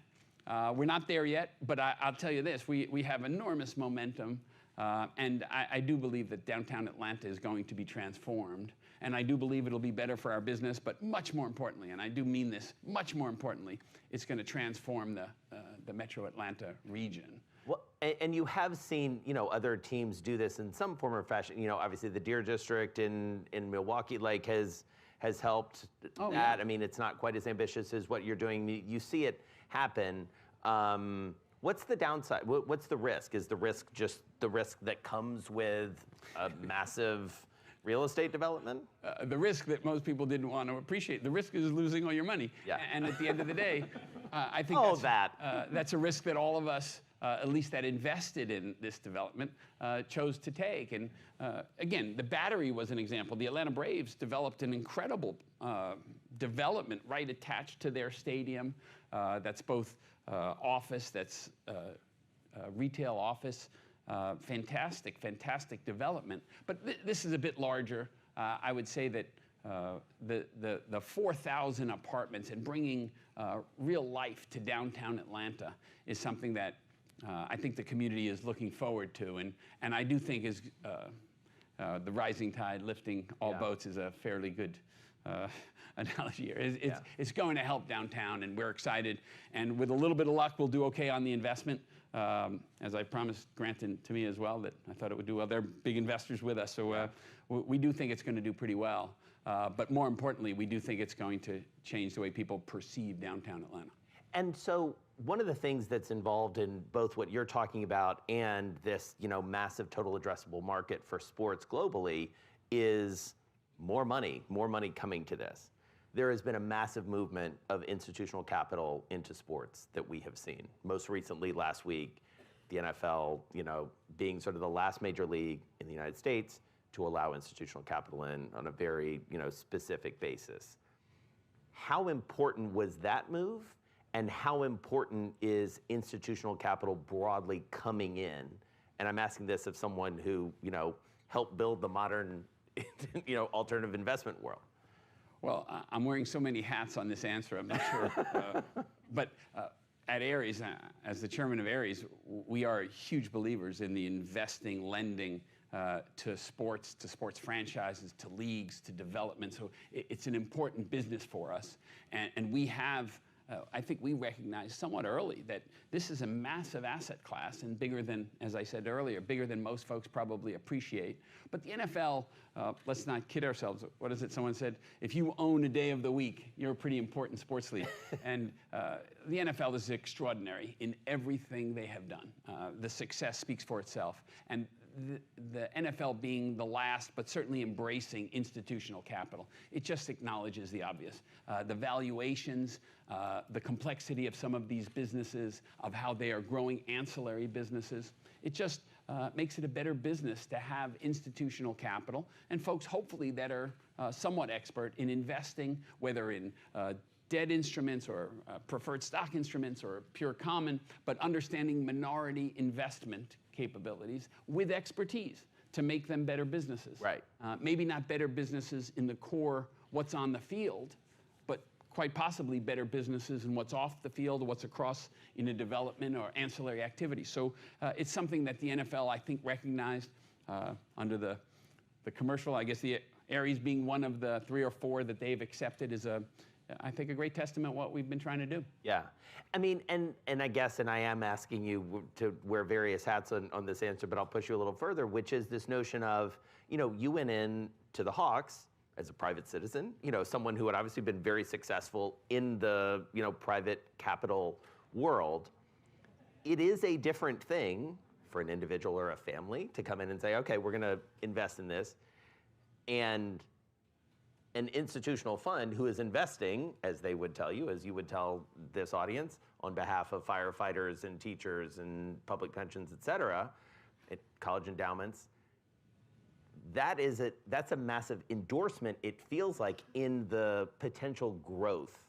We're not there yet, but I'll tell you this, we have enormous momentum, and I do believe that downtown Atlanta is going to be transformed. And I do believe it'll be better for our business, but much more importantly, and I do mean this, much more importantly, it's going to transform the Metro Atlanta region. Well, and you have seen, other teams do this in some form or fashion. Obviously the Deer District in Milwaukee Lake has helped that. Yeah. I mean, it's not quite as ambitious as what you're doing. You see it happen. What's the downside? What's the risk? Is the risk just the risk that comes with a massive real estate development? The risk that most people didn't want to appreciate. The risk is losing all your money. Yeah. And at the end of the day, I think that's a risk that all of us, at least that invested in this development, chose to take. And again, the Battery was an example. The Atlanta Braves developed an incredible development right attached to their stadium. That's both office, that's retail office. Fantastic development. But this is a bit larger. I would say that the 4,000 apartments and bringing real life to downtown Atlanta is something that I think the community is looking forward to. And I do think is the rising tide lifting all boats is a fairly good analogy here. It's going to help downtown, and we're excited. And with a little bit of luck, we'll do okay on the investment. As I promised Grant to me as well, that I thought it would do well. They're big investors with us, so we do think it's going to do pretty well. But more importantly, we do think it's going to change the way people perceive downtown Atlanta. And so one of the things that's involved in both what you're talking about and this, massive total addressable market for sports globally is more money coming to this. There has been a massive movement of institutional capital into sports that we have seen. Most recently last week, the NFL, being sort of the last major league in the United States to allow institutional capital in on a very, specific basis. How important was that move? And how important is institutional capital broadly coming in? And I'm asking this of someone who, helped build the modern, alternative investment world. Well, I'm wearing so many hats on this answer, I'm not sure. But at Ares, as the chairman of Ares, we are huge believers in the investing, lending to sports franchises, to leagues, to development. So it's an important business for us. And we have, I think we recognized somewhat early that this is a massive asset class and bigger than, as I said earlier, bigger than most folks probably appreciate. But the NFL, let's not kid ourselves. What is it someone said? If you own a day of the week, you're a pretty important sports league. And the NFL is extraordinary in everything they have done. The success speaks for itself. And the NFL being the last, but certainly embracing institutional capital, it just acknowledges the obvious. The valuations, the complexity of some of these businesses, of how they are growing ancillary businesses, it just makes it a better business to have institutional capital and folks hopefully that are somewhat expert in investing, whether in debt instruments or preferred stock instruments or pure common, but understanding minority investment capabilities with expertise to make them better businesses. Right. Maybe not better businesses in the core, what's on the field, but quite possibly better businesses in what's off the field or what's across in a development or ancillary activity. So it's something that the NFL, I think, recognized under the commercial. I guess the Ares being one of the 3 or 4 that they've accepted is I think a great testament what we've been trying to do. Yeah. I mean, and I guess, and I am asking you to wear various hats on this answer, but I'll push you a little further, which is this notion of, you went in to the Hawks as a private citizen, someone who had obviously been very successful in the, private capital world. It is a different thing for an individual or a family to come in and say, okay, we're going to invest in this. And an institutional fund who is investing, as they would tell you, as you would tell this audience, on behalf of firefighters and teachers and public pensions, et cetera, at college endowments, that's a massive endorsement, it feels like, in the potential growth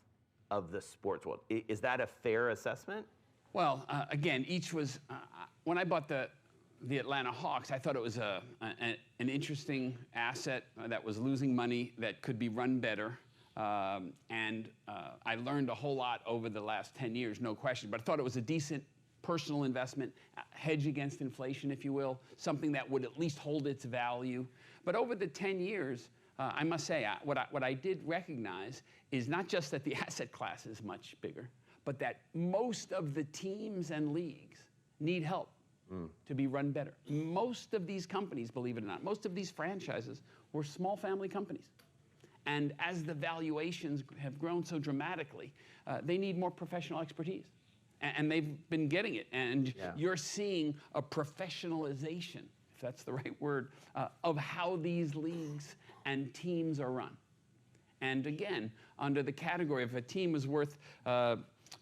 of the sports world. Is that a fair assessment? Well, again, each was, when I bought the Atlanta Hawks, I thought it was an interesting asset that was losing money that could be run better. And I learned a whole lot over the last 10 years, no question. But I thought it was a decent personal investment, hedge against inflation, if you will, something that would at least hold its value. But over the 10 years, I must say, what I did recognize is not just that the asset class is much bigger, but that most of the teams and leagues need help to be run better. Most of these companies, believe it or not, most of these franchises were small family companies. And as the valuations have grown so dramatically, they need more professional expertise. And they've been getting it. And you're seeing a professionalization, if that's the right word, of how these leagues and teams are run. And again, under the category, if a team was worth $500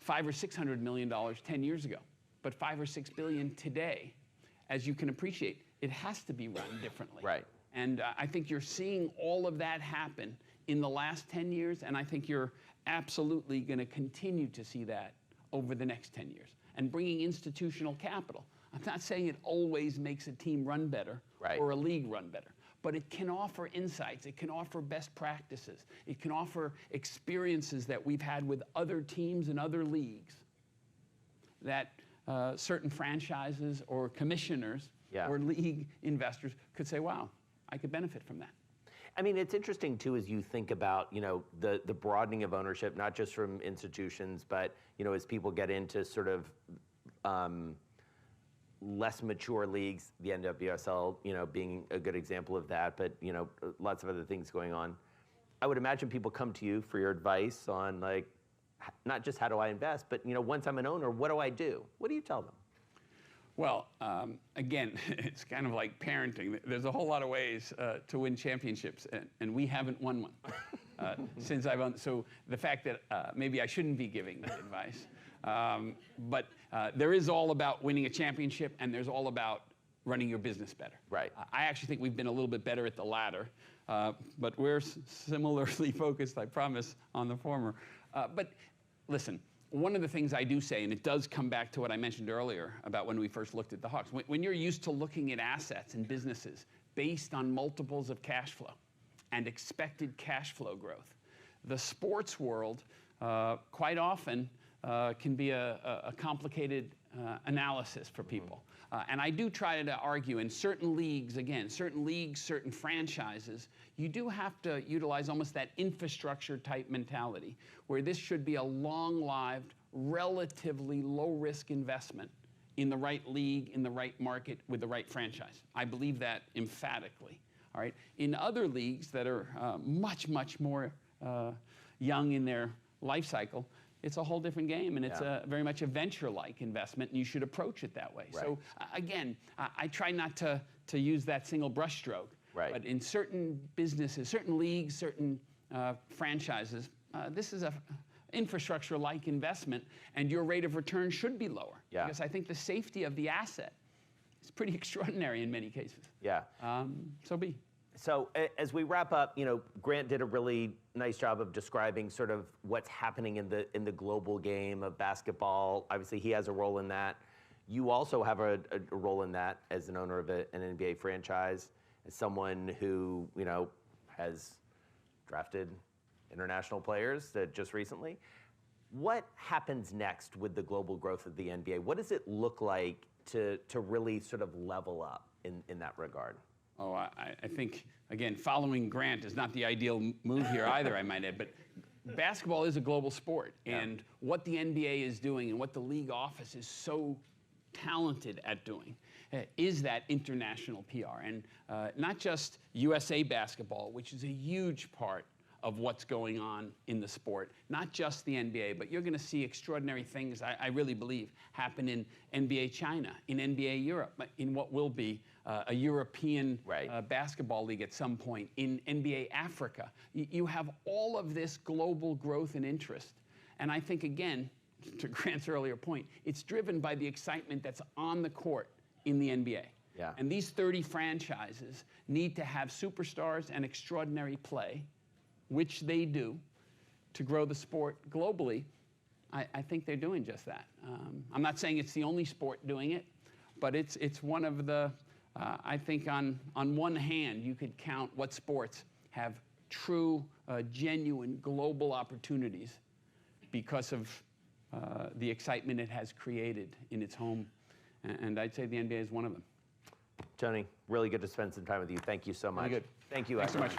or $600 million 10 years ago, but $5 or $6 billion today, as you can appreciate, it has to be run differently. Right. And I think you're seeing all of that happen in the last 10 years, and I think you're absolutely going to continue to see that over the next 10 years. And bringing institutional capital. I'm not saying it always makes a team run better or a league run better, but it can offer insights, it can offer best practices, it can offer experiences that we've had with other teams and other leagues that certain franchises or commissioners or league investors could say, wow, I could benefit from that. I mean, it's interesting too as you think about, the broadening of ownership, not just from institutions, but as people get into sort of less mature leagues, the NWSL, being a good example of that, but lots of other things going on. I would imagine people come to you for your advice on like, not just how do I invest, but once I'm an owner, what do I do? What do you tell them? Well, again, it's kind of like parenting. There's a whole lot of ways to win championships, and we haven't won one since I've owned. So the fact that maybe I shouldn't be giving that advice, but there is all about winning a championship, and there's all about running your business better. Right. I actually think we've been a little bit better at the latter, but we're similarly focused, I promise, on the former. But listen. One of the things I do say, and it does come back to what I mentioned earlier about when we first looked at the Hawks, when you're used to looking at assets and businesses based on multiples of cash flow and expected cash flow growth, the sports world quite often can be a complicated analysis for people. And I do try to argue in certain leagues, certain franchises, you do have to utilize almost that infrastructure type mentality where this should be a long-lived, relatively low-risk investment in the right league, in the right market, with the right franchise. I believe that emphatically. All right. In other leagues that are much, much more young in their life cycle, it's a whole different game, and it's very much a venture-like investment, and you should approach it that way. Right. So again, I try not to use that single brushstroke. Right. But in certain businesses, certain leagues, certain franchises, this is a infrastructure-like investment, and your rate of return should be lower. Yeah. Because I think the safety of the asset is pretty extraordinary in many cases. Yeah. So be. So as we wrap up, Grant did a really nice job of describing sort of what's happening in the global game of basketball. Obviously, he has a role in that. You also have a role in that as an owner of an NBA franchise, as someone who has drafted international players just recently. What happens next with the global growth of the NBA? What does it look like to really sort of level up in that regard? Oh, I think, again, following Grant is not the ideal move here either, I might add. But basketball is a global sport. Yeah. And what the NBA is doing and what the league office is so talented at doing is that international PR. And not just USA basketball, which is a huge part of what's going on in the sport, not just the NBA, but you're going to see extraordinary things, I really believe, happen in NBA China, in NBA Europe, in what will be a European basketball league at some point, in NBA Africa. You have all of this global growth and interest. And I think, again, to Grant's earlier point, it's driven by the excitement that's on the court in the NBA. Yeah. And these 30 franchises need to have superstars and extraordinary play, which they do, to grow the sport globally. I think they're doing just that. I'm not saying it's the only sport doing it, but it's one of the, I think on one hand, you could count what sports have true, genuine global opportunities because of the excitement it has created in its home. And I'd say the NBA is one of them. Tony, really good to spend some time with you. Thank you so much. Really good. Thank you. Thanks so much.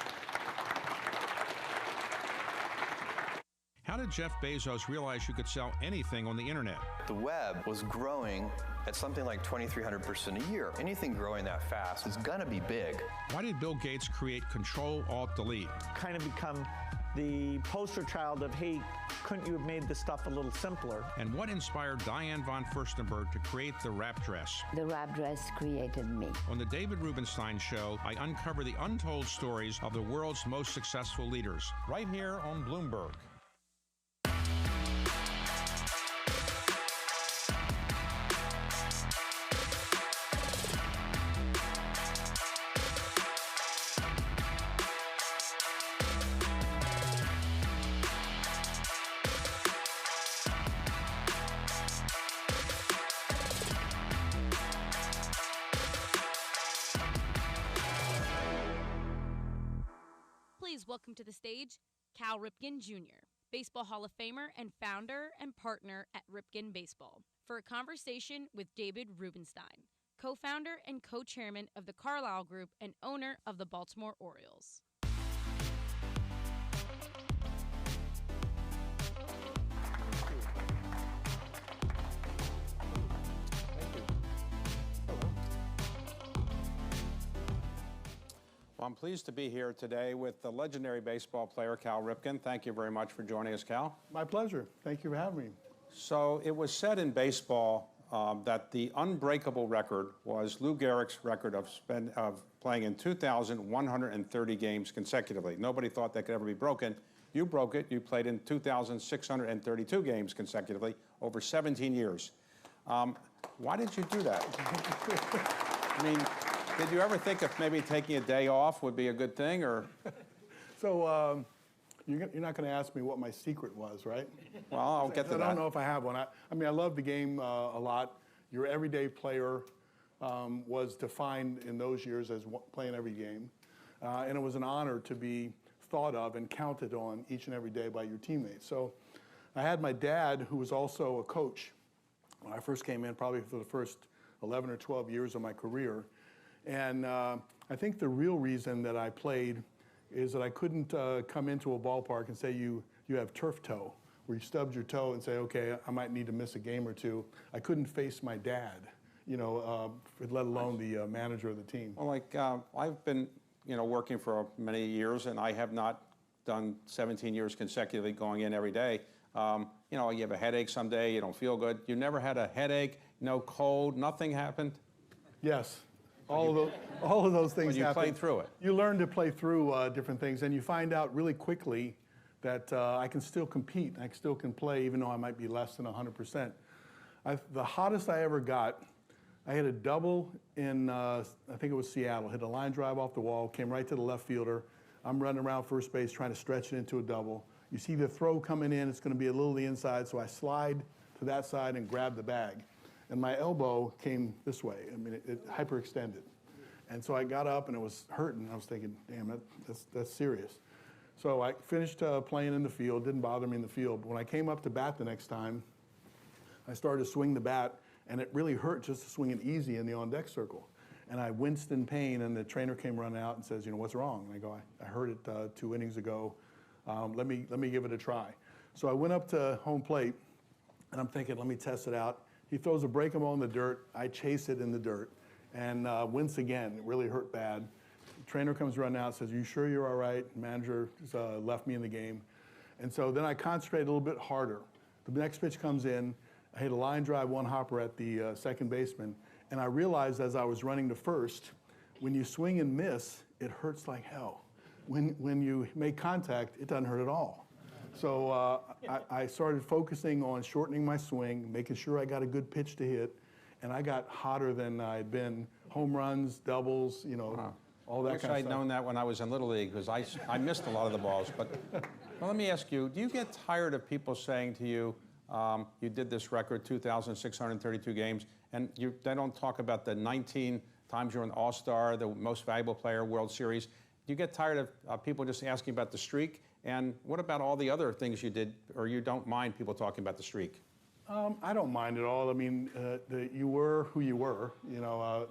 How did Jeff Bezos realize you could sell anything on the internet? The web was growing at something like 2,300% a year. Anything growing that fast is gonna be big. Why did Bill Gates create Control-Alt-Delete? Kind of become the poster child of, hey, couldn't you have made this stuff a little simpler? And what inspired Diane von Furstenberg to create the wrap dress? The wrap dress created me. On the David Rubenstein Show, I uncover the untold stories of the world's most successful leaders. Right here on Bloomberg. Please welcome to the stage Cal Ripken Jr., Baseball Hall of Famer and founder and partner at Ripken Baseball, for a conversation with David Rubenstein, co-founder and co-chairman of the Carlyle Group and owner of the Baltimore Orioles. I'm pleased to be here today with the legendary baseball player, Cal Ripken. Thank you very much for joining us, Cal. My pleasure. Thank you for having me. So it was said in baseball that the unbreakable record was Lou Gehrig's record of playing in 2,130 games consecutively. Nobody thought that could ever be broken. You broke it. You played in 2,632 games consecutively over 17 years. Why did you do that? I mean, did you ever think of maybe taking a day off would be a good thing, or? So you're not going to ask me what my secret was, right? Well, I'll get to that. I don't know if I have one. I mean, I love the game a lot. Your everyday player was defined in those years as playing every game. And it was an honor to be thought of and counted on each and every day by your teammates. So I had my dad, who was also a coach, when I first came in, probably for the first 11 or 12 years of my career. And I think the real reason that I played is that I couldn't come into a ballpark and say you have turf toe, where you stubbed your toe and say, okay, I might need to miss a game or two. I couldn't face my dad, let alone the manager of the team. Well, like I've been, working for many years, and I have not done 17 years consecutively going in every day. You have a headache someday, you don't feel good. You never had a headache, no cold, nothing happened? Yes. All of those things happen. You played through it. You learn to play through different things, and you find out really quickly that I can still compete. I still can play, even though I might be less than 100%. The hottest I ever got, I hit a double in, I think it was Seattle. Hit a line drive off the wall, came right to the left fielder. I'm running around first base trying to stretch it into a double. You see the throw coming in, it's going to be a little to the inside, so I slide to that side and grab the bag. And my elbow came this way. I mean, it hyperextended. And so I got up and it was hurting. I was thinking, damn, that's serious. So I finished playing in the field, didn't bother me in the field. But when I came up to bat the next time, I started to swing the bat, and it really hurt just to swing it easy in the on-deck circle. And I winced in pain, and the trainer came running out and says, what's wrong? And I go, I heard it 2 innings ago. Let me give it a try. So I went up to home plate, and I'm thinking, let me test it out. He throws a breaking ball in the dirt. I chase it in the dirt and wince again. It really hurt bad. The trainer comes running out and says, "Are you sure you're all right?" Manager left me in the game. And so then I concentrate a little bit harder. The next pitch comes in. I hit a line drive, one hopper at the second baseman. And I realized as I was running to first, when you swing and miss, it hurts like hell. When you make contact, it doesn't hurt at all. So I started focusing on shortening my swing, making sure I got a good pitch to hit, and I got hotter than I'd been. Home runs, doubles, all that kind of stuff. I wish I'd known that when I was in Little League, because I missed a lot of the balls. But well, let me ask you, do you get tired of people saying to you, you did this record, 2,632 games, and they don't talk about the 19 times you're an All-Star, the most valuable player, World Series? Do you get tired of people just asking about the streak? And what about all the other things you did, or you don't mind people talking about the streak? I don't mind at all. I mean, you were who you were.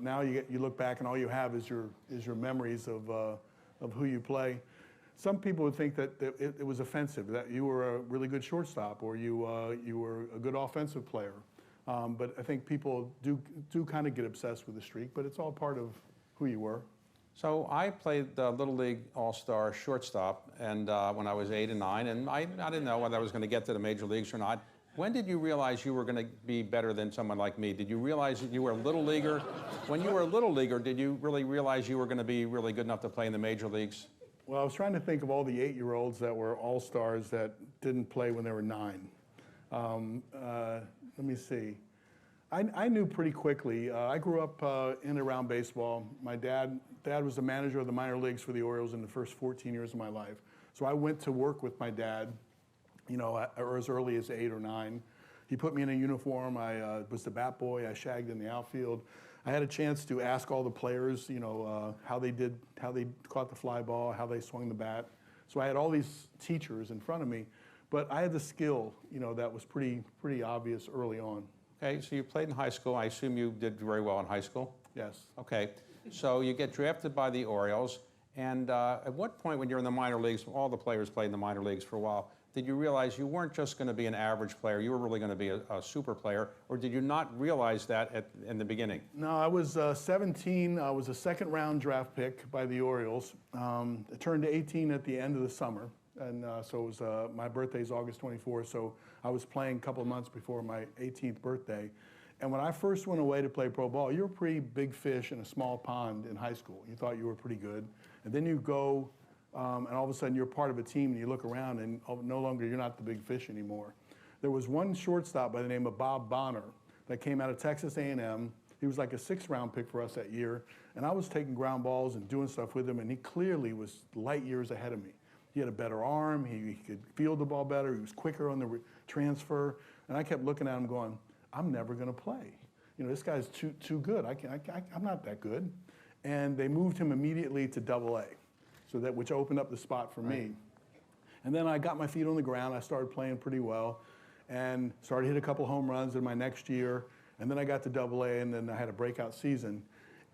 Now you look back and all you have is your memories of who you play. Some people would think that it was offensive, that you were a really good shortstop or you were a good offensive player. But I think people do kind of get obsessed with the streak, but it's all part of who you were. So I played the Little League All-Star shortstop, and when I was 8 and 9, and I didn't know whether I was going to get to the major leagues or not. When did you realize you were going to be better than someone like me? Did you realize that you were a little leaguer? When you were a little leaguer, did you really realize you were going to be really good enough to play in the major leagues? Well, I was trying to think of all the 8-year-olds that were all-stars that didn't play when they were 9. Let me see. I knew pretty quickly. I grew up in and around baseball. My dad was the manager of the minor leagues for the Orioles in the first 14 years of my life. So I went to work with my dad, as early as 8 or 9. He put me in a uniform. I was the bat boy. I shagged in the outfield. I had a chance to ask all the players, how they caught the fly ball, how they swung the bat. So I had all these teachers in front of me, but I had the skill, that was pretty obvious early on. Okay, so you played in high school. I assume you did very well in high school? Yes. Okay, so you get drafted by the Orioles, and at what point when you're in the minor leagues, all the players played in the minor leagues for a while, did you realize you weren't just going to be an average player, you were really going to be a super player, or did you not realize that in the beginning? No, I was 17. I was a second-round draft pick by the Orioles. I turned 18 at the end of the summer, and so it was my birthday is August 24th, so I was playing a couple of months before my 18th birthday. And when I first went away to play pro ball, you're a pretty big fish in a small pond in high school. You thought you were pretty good, and then you go. And all of a sudden, you're part of a team, and you look around, and no longer you're not the big fish anymore. There was one shortstop by the name of Bob Bonner that came out of Texas A&M. He was like a 6th-round pick for us that year, and I was taking ground balls and doing stuff with him, and he clearly was light years ahead of me. He had a better arm. He could field the ball better. He was quicker on the transfer, and I kept looking at him, going, "I'm never going to play. You know, this guy's too good. I'm not that good." And they moved him immediately to Double-A. So which opened up the spot for me. And then I got my feet on the ground. I started playing pretty well and started hit a couple home runs in my next year. And then I got to Double-A, and then I had a breakout season.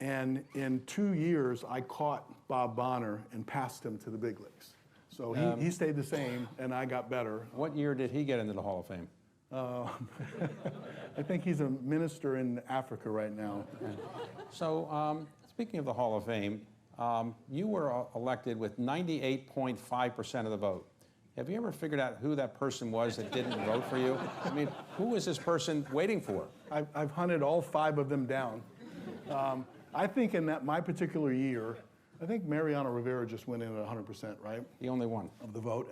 And in 2 years, I caught Bob Bonner and passed him to the big leagues. So he stayed the same, and I got better. What year did he get into the Hall of Fame? I think he's a minister in Africa right now. So speaking of the Hall of Fame, you were elected with 98.5% of the vote. Have you ever figured out who that person was that didn't vote for you? I mean, who was this person waiting for? I've hunted all 5 of them down. I think in my particular year, I think Mariano Rivera just went in at 100%, right? The only one. Of the vote.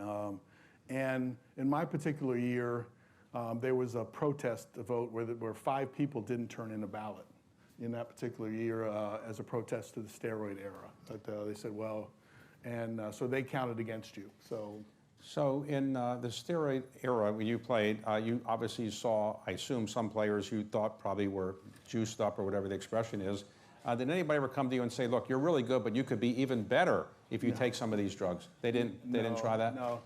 And in my particular year, there was a protest vote where 5 people didn't turn in a ballot in that particular year as a protest to the steroid era. But they said, well, and so they counted against you. So in the steroid era when you played, you obviously saw, I assume, some players you thought probably were juiced up or whatever the expression is. Did anybody ever come to you and say, look, you're really good, but you could be even better if you take some of these drugs? They didn't try that? No.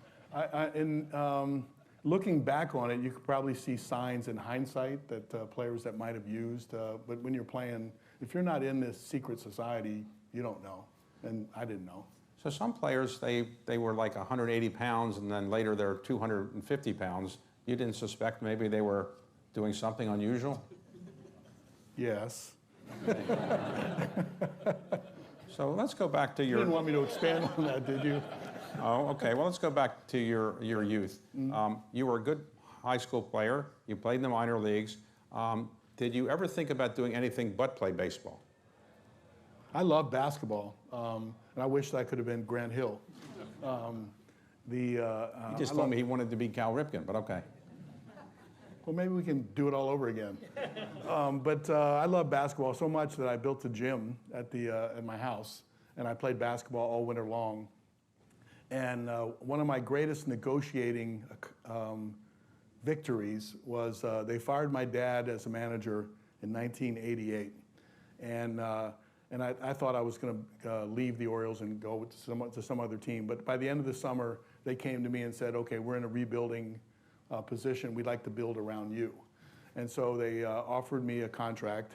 Looking back on it, you could probably see signs in hindsight that players that might have used, but when you're playing, if you're not in this secret society, you don't know, and I didn't know. So some players, they were like 180 pounds, and then later they're 250 pounds. You didn't suspect maybe they were doing something unusual? Yes. So let's go back to your... You didn't want me to expand on that, did you? Oh, okay. Well, let's go back to your youth. You were a good high school player. You played in the minor leagues. Did you ever think about doing anything but play baseball? I love basketball, and I wish that I could have been Grant Hill. He just told me he wanted to be Cal Ripken, but okay. Well, maybe we can do it all over again. But I love basketball so much that I built a gym at my house, and I played basketball all winter long. And one of my greatest negotiating victories was they fired my dad as a manager in 1988. And I thought I was going to leave the Orioles and go to some other team. But by the end of the summer, they came to me and said, okay, we're in a rebuilding position. We'd like to build around you. And so they offered me a contract,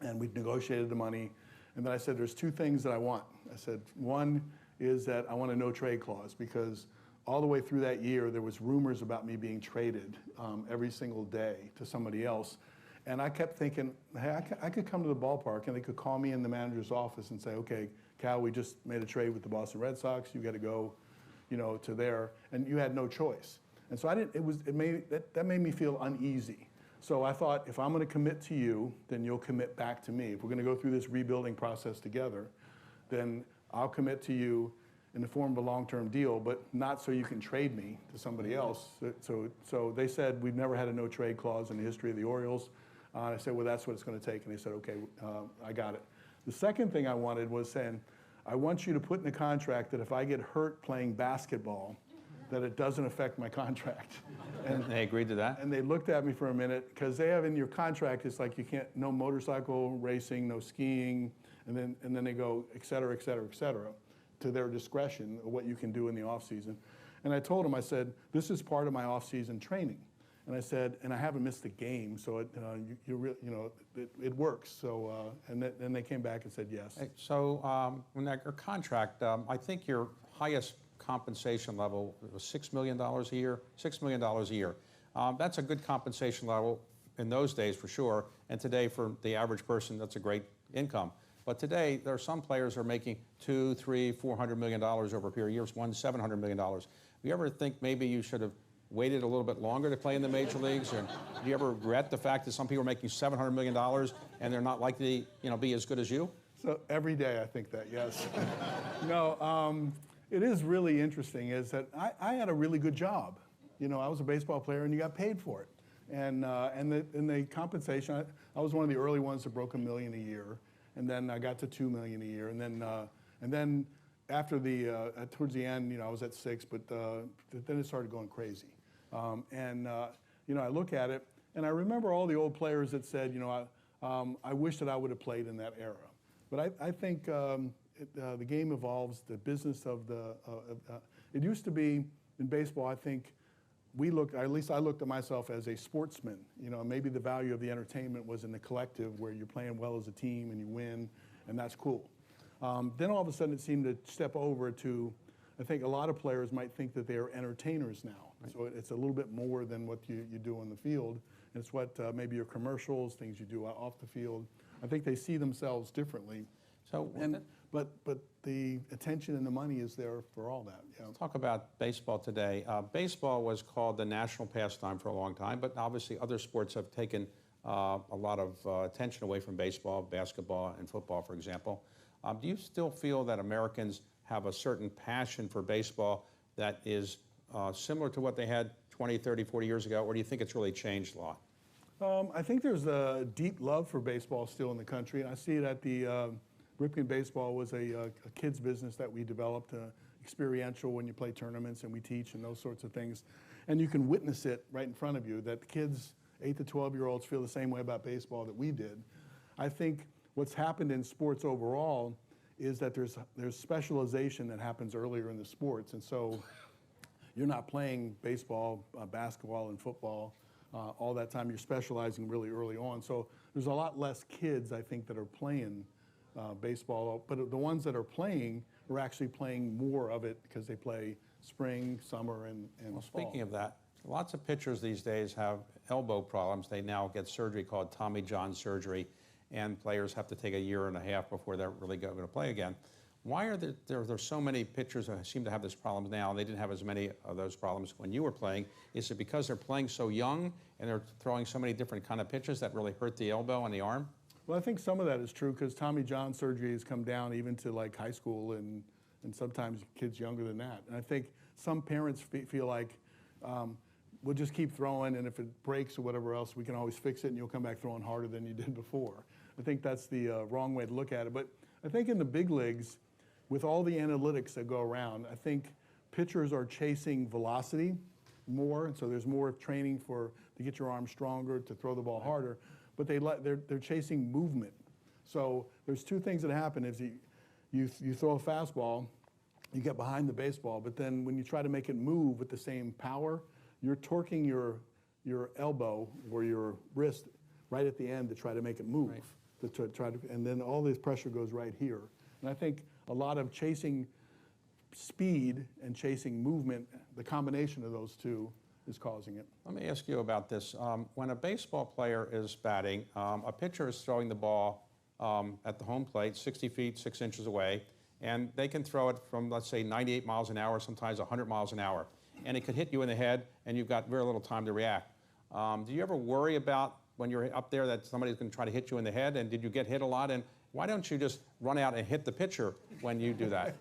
and we negotiated the money. And then I said, there's 2 things that I want. I said, one is that I want a no-trade clause, because all the way through that year, there was rumors about me being traded every single day to somebody else. And I kept thinking, hey, I could come to the ballpark, and they could call me in the manager's office and say, okay, Cal, we just made a trade with the Boston Red Sox. You got to go, to there. And you had no choice. And so that made me feel uneasy. So I thought, if I'm going to commit to you, then you'll commit back to me. If we're going to go through this rebuilding process together, then I'll commit to you in the form of a long-term deal, but not so you can trade me to somebody else. So they said, we've never had a no-trade clause in the history of the Orioles. I said, well, that's what it's going to take. And they said, okay, I got it. The second thing I wanted was saying, I want you to put in the contract that if I get hurt playing basketball, that it doesn't affect my contract. And they agreed to that? And they looked at me for a minute, because they have in your contract, it's like you can't, no motorcycle racing, no skiing, and then they go, et cetera, et cetera, et cetera, to their discretion of what you can do in the off season. And I told them, I said, this is part of my off season training. And I said, and I haven't missed a game, so it works. So, and they came back and said yes. So, when your contract, I think your highest compensation level, it was $6 million a year? $6 million a year. That's a good compensation level in those days for sure, and today for the average person, that's a great income. But today, there are some players who are making $200, $300, $400 million over a period of years, one $700 million. Do you ever think maybe you should have waited a little bit longer to play in the major leagues? Or do you ever regret the fact that some people are making $700 million and they're not likely to be as good as you? So every day I think that, yes. No, it is really interesting is that I had a really good job. I was a baseball player and you got paid for it. And the compensation, I was one of the early ones that broke $1 million a year. And then I got to $2 million a year. And then after towards the end, I was at 6, but then it started going crazy. I look at it and I remember all the old players that said, I wish that I would have played in that era. But I think the game evolves, the business of it used to be in baseball, I think at least I looked at myself as a sportsman. Maybe the value of the entertainment was in the collective where you're playing well as a team and you win, and that's cool. Then all of a sudden it seemed to step over to, I think a lot of players might think that they're entertainers now. Right. So it's a little bit more than what you do on the field. It's what maybe your commercials, things you do off the field. I think they see themselves differently. So, but the attention and the money is there for all that. Yeah. Let's talk about baseball today. Baseball was called the national pastime for a long time, but obviously other sports have taken a lot of attention away from baseball, basketball, and football, for example. Do you still feel that Americans have a certain passion for baseball that is similar to what they had 20, 30, 40 years ago, or do you think it's really changed a lot? I think there's a deep love for baseball still in the country, and I see it at the Ripken Baseball was a kids business that we developed, experiential when you play tournaments and we teach and those sorts of things. And you can witness it right in front of you, that the kids, 8 to 12-year-olds, feel the same way about baseball that we did. I think what's happened in sports overall is that there's specialization that happens earlier in the sports. And so you're not playing baseball, basketball, and football all that time. You're specializing really early on. So there's a lot less kids, I think, that are playing baseball, but the ones that are playing are actually playing more of it because they play spring, summer, and fall. Speaking of that, lots of pitchers these days have elbow problems. They now get surgery called Tommy John surgery, and players have to take a year and a half before they're really going to play again. Why are there so many pitchers who seem to have this problem now, and they didn't have as many of those problems when you were playing? Is it because they're playing so young and they're throwing so many different kind of pitches that really hurt the elbow and the arm? Well, I think some of that is true because Tommy John surgery has come down even to like high school and sometimes kids younger than that. And I think some parents feel like we'll just keep throwing, and if it breaks or whatever else, we can always fix it and you'll come back throwing harder than you did before. I think that's the wrong way to look at it. But I think in the big leagues, with all the analytics that go around, I think pitchers are chasing velocity more, and so there's more training to get your arm stronger, to throw the ball harder. But they're chasing movement. So there's two things that happen. Is you throw a fastball, you get behind the baseball, but then when you try to make it move with the same power, you're torquing your elbow or your wrist right at the end to try to make it move. Right. And then all this pressure goes right here. And I think a lot of chasing speed and chasing movement, the combination of those two is causing it. Let me ask you about this. When a baseball player is batting, a pitcher is throwing the ball at the home plate 60 feet, 6 inches away, and they can throw it from, let's say, 98 miles an hour, sometimes 100 miles an hour. And it could hit you in the head, and you've got very little time to react. Do you ever worry about when you're up there that somebody's going to try to hit you in the head, and did you get hit a lot? And why don't you just run out and hit the pitcher when you do that?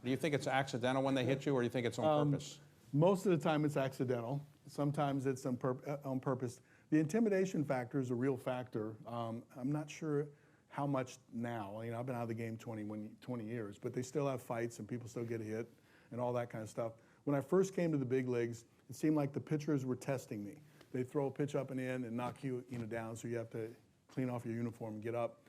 Do you think it's accidental when they hit you, or do you think it's on purpose? Most of the time it's accidental. Sometimes it's on purpose. The intimidation factor is a real factor. I'm not sure how much now. I've been out of the game 20 years, but they still have fights and people still get hit and all that kind of stuff. When I first came to the big leagues, it seemed like the pitchers were testing me. They'd throw a pitch up and in and knock you down, so you have to clean off your uniform and get up.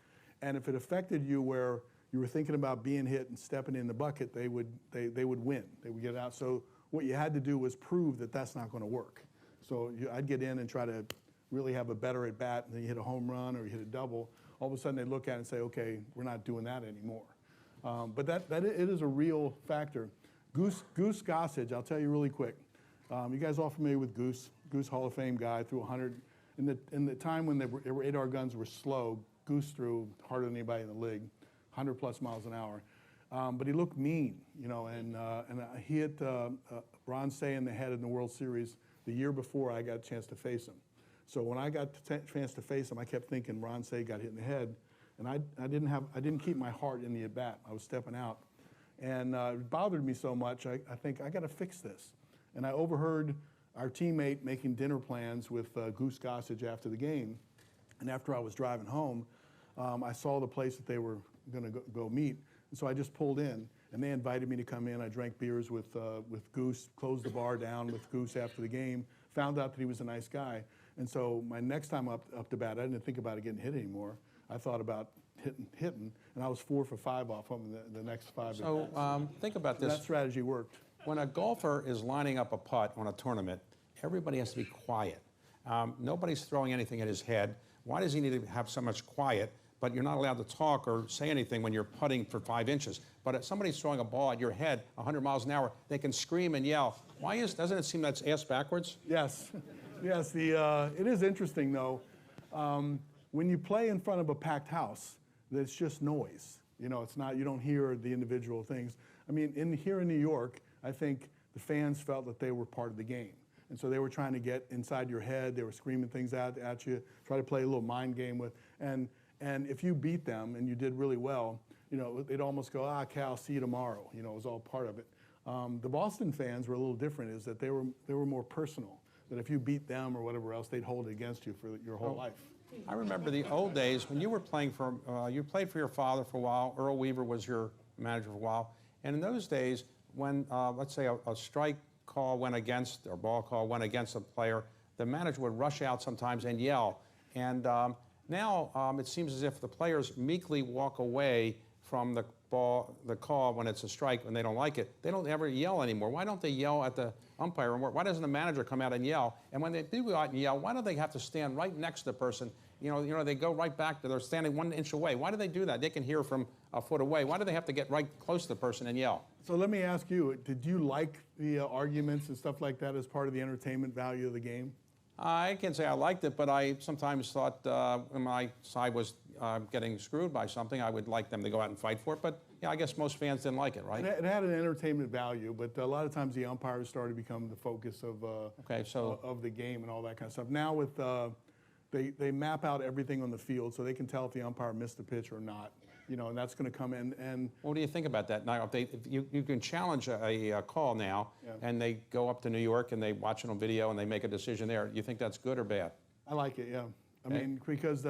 And if it affected you where you were thinking about being hit and stepping in the bucket, they would win. They would get out. So what you had to do was prove that that's not going to work. So I'd get in and try to really have a better at bat, and then you hit a home run or you hit a double. All of a sudden they look at it and say, okay, we're not doing that anymore. But it is a real factor. Goose Gossage, I'll tell you really quick. You guys all familiar with Goose? Goose Hall of Fame guy, threw 100. In the time when the radar guns were slow, Goose threw harder than anybody in the league, 100 plus miles an hour. But he looked mean, you know, and he hit Ron Say in the head in the World Series the year before I got a chance to face him. So when I got the chance to face him, I kept thinking Ron Say got hit in the head, and I didn't keep my heart in the at bat. I was stepping out, and it bothered me so much. I think I got to fix this, and I overheard our teammate making dinner plans with Goose Gossage after the game, and after I was driving home, I saw the place that they were going to go meet, and so I just pulled in, and they invited me to come in. I drank beers with Goose, closed the bar down with Goose after the game, found out that he was a nice guy. And so my next time up to bat, I didn't think about it getting hit anymore. I thought about hitting, and I was 4 for 5 off him the next 5. So think about this. That strategy worked. When a golfer is lining up a putt on a tournament, everybody has to be quiet. Nobody's throwing anything at his head. Why does he need to have so much quiet? But you're not allowed to talk or say anything when you're putting for 5 inches. But if somebody's throwing a ball at your head 100 miles an hour, they can scream and yell. Doesn't it seem that's ass backwards? Yes. Yes, it is interesting, though. When you play in front of a packed house, it's just noise. You know, it's not, you don't hear the individual things. I mean, here in New York, I think the fans felt that they were part of the game. And so they were trying to get inside your head. They were screaming things out at you, try to play a little mind game with. And if you beat them and you did really well, you know, they'd almost go, Cal, see you tomorrow. You know, it was all part of it. The Boston fans were a little different, is that they were more personal. That if you beat them or whatever else, they'd hold it against you for your whole life. I remember the old days when you were playing for, you played for your father for a while. Earl Weaver was your manager for a while. And in those days, when, let's say, a strike call went against, or ball call went against a player, the manager would rush out sometimes and yell. And now it seems as if the players meekly walk away from the call when it's a strike and they don't like it. They don't ever yell anymore. Why don't they yell at the umpire? Why doesn't the manager come out and yell? And when they do go out and yell, why don't they have to stand right next to the person? You know, they go right back to, they're standing 1 inch away. Why do they do that? They can hear from a foot away. Why do they have to get right close to the person and yell? So let me ask you, did you like the arguments and stuff like that as part of the entertainment value of the game? I can't say I liked it, but I sometimes thought when my side was getting screwed by something, I would like them to go out and fight for it. But yeah, I guess most fans didn't like it, right? It had an entertainment value, but a lot of times the umpires started to become the focus of the game and all that kind of stuff. Now with they map out everything on the field, so they can tell if the umpire missed the pitch or not. You know, and that's going to come in. And what do you think about that? Now, if you can challenge a call now, and they go up to New York and they watch it on video and they make a decision there. You think that's good or bad? I like it, yeah. I mean, because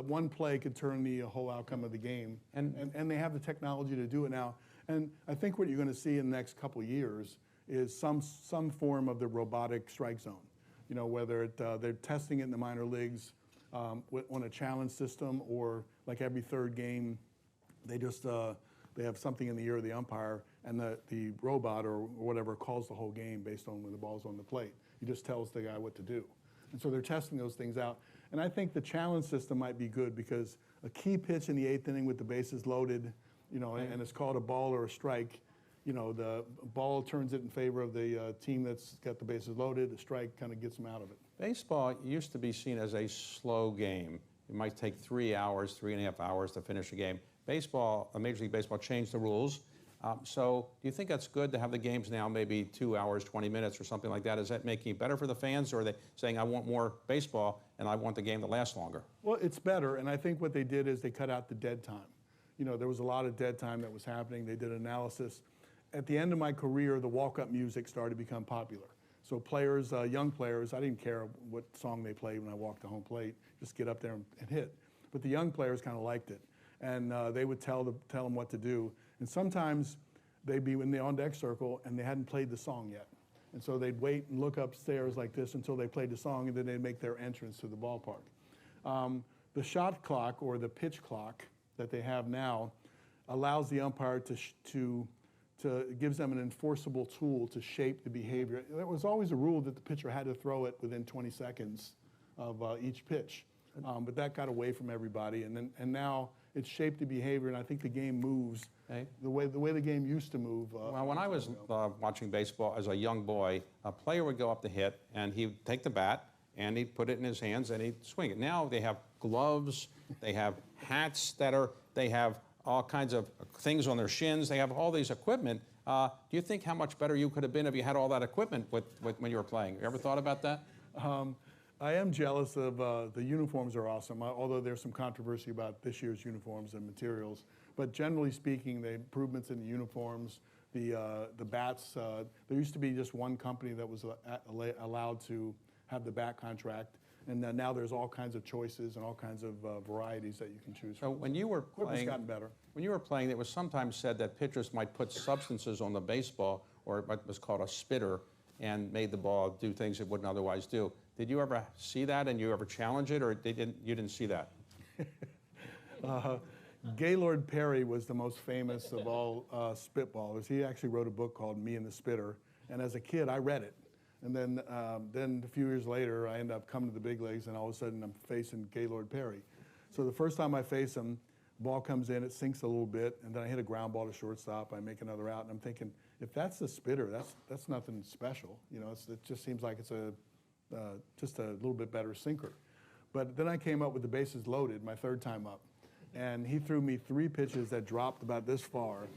one play could turn the whole outcome of the game, and they have the technology to do it now. And I think what you're going to see in the next couple of years is some form of the robotic strike zone. You know, whether they're testing it in the minor leagues on a challenge system, or like every third game, they just they have something in the ear of the umpire, and the robot or whatever calls the whole game based on when the ball's on the plate. He just tells the guy what to do. And so they're testing those things out. And I think the challenge system might be good, because a key pitch in the 8th inning with the bases loaded, you know, and it's called a ball or a strike, you know, the ball turns it in favor of the team that's got the bases loaded. The strike kind of gets them out of it. Baseball used to be seen as a slow game. It might take 3 hours, 3.5 hours to finish a game. Baseball, Major League Baseball changed the rules. So do you think that's good to have the games now maybe 2 hours, 20 minutes or something like that? Is that making it better for the fans, or are they saying, I want more baseball and I want the game to last longer? Well, it's better, and I think what they did is they cut out the dead time. You know, there was a lot of dead time that was happening. They did analysis. At the end of my career, the walk-up music started to become popular. So players, young players, I didn't care what song they played when I walked to home plate, just get up there and hit. But the young players kind of liked it. And they would tell them what to do. And sometimes they'd be in the on-deck circle and they hadn't played the song yet. And so they'd wait and look upstairs like this until they played the song, and then they'd make their entrance to the ballpark. The shot clock, or the pitch clock that they have now, allows the umpire to gives them an enforceable tool to shape the behavior. There was always a rule that the pitcher had to throw it within 20 seconds of each pitch. But that got away from everybody, and now it's shaped the behavior, and I think the game moves the way the game used to move. Well, when I was watching baseball as a young boy, a player would go up to hit, and he'd take the bat, and he'd put it in his hands, and he'd swing it. Now they have gloves, they have hats they have all kinds of things on their shins, they have all these equipment. Do you think how much better you could have been if you had all that equipment when you were playing? You ever thought about that? I am jealous of the uniforms are awesome, although there's some controversy about this year's uniforms and materials. But generally speaking, the improvements in the uniforms, the bats, there used to be just one company that was allowed to have the bat contract, and now there's all kinds of choices and all kinds of varieties that you can choose from. So when you were Equipment's gotten better. When you were playing, it was sometimes said that pitchers might put substances on the baseball, or what was called a spitter, and made the ball do things it wouldn't otherwise do. Did you ever see that, and you ever challenge it, or you didn't see that? Gaylord Perry was the most famous of all spitballers. He actually wrote a book called Me and the Spitter, and as a kid, I read it. And then a few years later, I ended up coming to the big leagues, and all of a sudden, I'm facing Gaylord Perry. So the first time I face him, ball comes in, it sinks a little bit, and then I hit a ground ball to shortstop. I make another out, and I'm thinking, if that's the spitter, that's nothing special. You know, it just seems like it's just a little bit better sinker. But then I came up with the bases loaded my third time up, and he threw me 3 pitches that dropped about this far,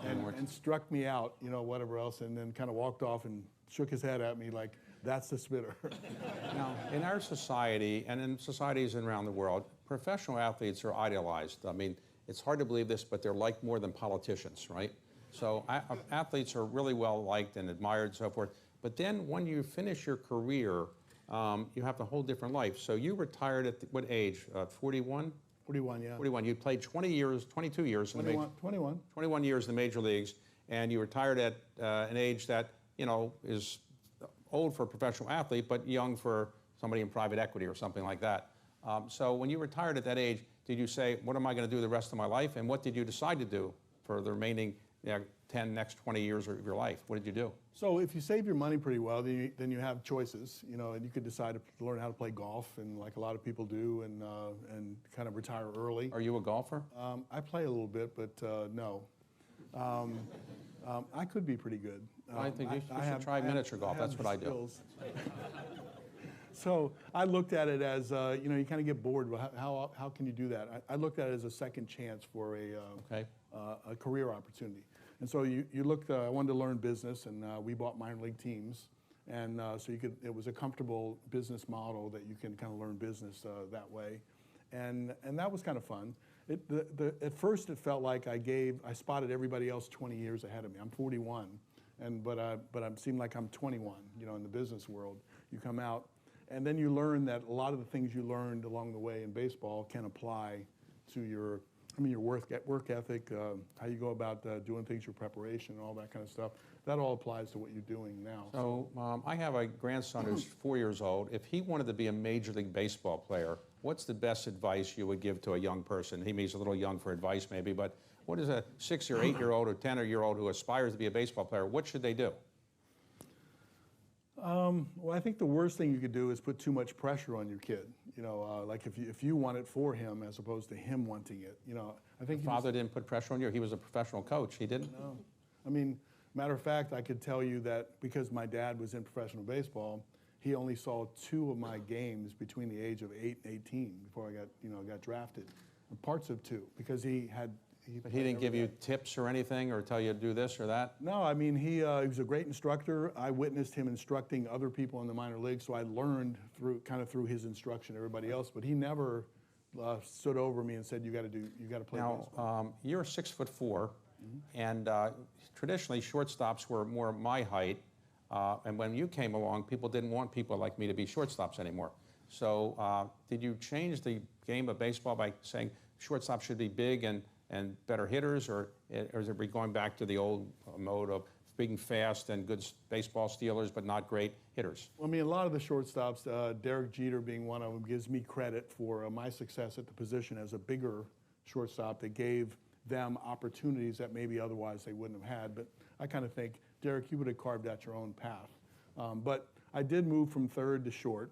and struck me out, you know, whatever else, and then kind of walked off and shook his head at me like, that's the spitter. Now, in our society, and in societies around the world, professional athletes are idealized. I mean, it's hard to believe this, but they're liked more than politicians, right? So athletes are really well liked and admired and so forth. But then when you finish your career, you have a whole different life. So you retired at what age? 41? 41, yeah. 41. You played 20 years, 22 years. 21 years in the major leagues, and you retired at an age that, you know, is old for a professional athlete, but young for somebody in private equity or something like that. So when you retired at that age, did you say, what am I going to do the rest of my life? And what did you decide to do for the remaining 10, 20 years of your life? What did you do? So if you save your money pretty well, then you have choices, you know, and you could decide to learn how to play golf, and like a lot of people do, and kind of retire early. Are you a golfer? I play a little bit, but no. I could be pretty good. I think you should try miniature golf. That's what I do. So I looked at it as, you know, you kind of get bored. How can you do that? I looked at it as a second chance for a career opportunity. And so you looked, I wanted to learn business, and we bought minor league teams. And so it was a comfortable business model that you can kind of learn business that way. And that was kind of fun. At first, it felt like I spotted everybody else 20 years ahead of me. I'm 41, but I seem like I'm 21, you know, in the business world. You come out, and then you learn that a lot of the things you learned along the way in baseball can apply to your work ethic, how you go about doing things, your preparation, and all that kind of stuff. That all applies to what you're doing now. So I have a grandson who's 4 years old. If he wanted to be a Major League Baseball player, what's the best advice you would give to a young person? He's a little young for advice maybe, but what is a 6 or 8-year-old or 10-year-old who aspires to be a baseball player, what should they do? Well, I think the worst thing you could do is put too much pressure on your kid. You know, like if you want it for him as opposed to him wanting it. You know, I think your father didn't put pressure on you. He was a professional coach. He didn't. No, I mean, matter of fact, I could tell you that because my dad was in professional baseball, he only saw 2 of my games between the age of 8 and 18 before I got drafted. Parts of 2 because he didn't give you tips or anything, or tell you to do this or that? No, I mean, he was a great instructor. I witnessed him instructing other people in the minor leagues, so I learned through his instruction, everybody else. But he never stood over me and said, "You got to play baseball." Now, you're 6'4", and traditionally shortstops were more my height. And when you came along, people didn't want people like me to be shortstops anymore. So, did you change the game of baseball by saying shortstops should be big and better hitters, or is it going back to the old mode of being fast and good baseball stealers but not great hitters? Well, I mean, a lot of the shortstops, Derek Jeter being one of them, gives me credit for my success at the position as a bigger shortstop that gave them opportunities that maybe otherwise they wouldn't have had. But I kind of think, Derek, you would have carved out your own path. But I did move from third to short.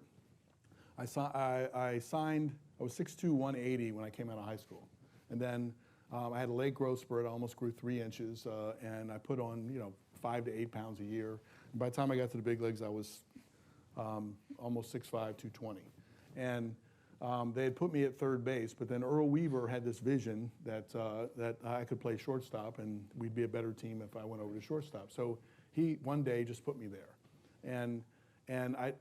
I signed, I was 6'2", 180 when I came out of high school. And then I had a late growth spurt. I almost grew 3 inches, and I put on, 5 to 8 pounds a year. And by the time I got to the big leagues, I was almost 6'5", 220. And they had put me at third base, but then Earl Weaver had this vision that I could play shortstop, and we'd be a better team if I went over to shortstop. So he one day just put me there. And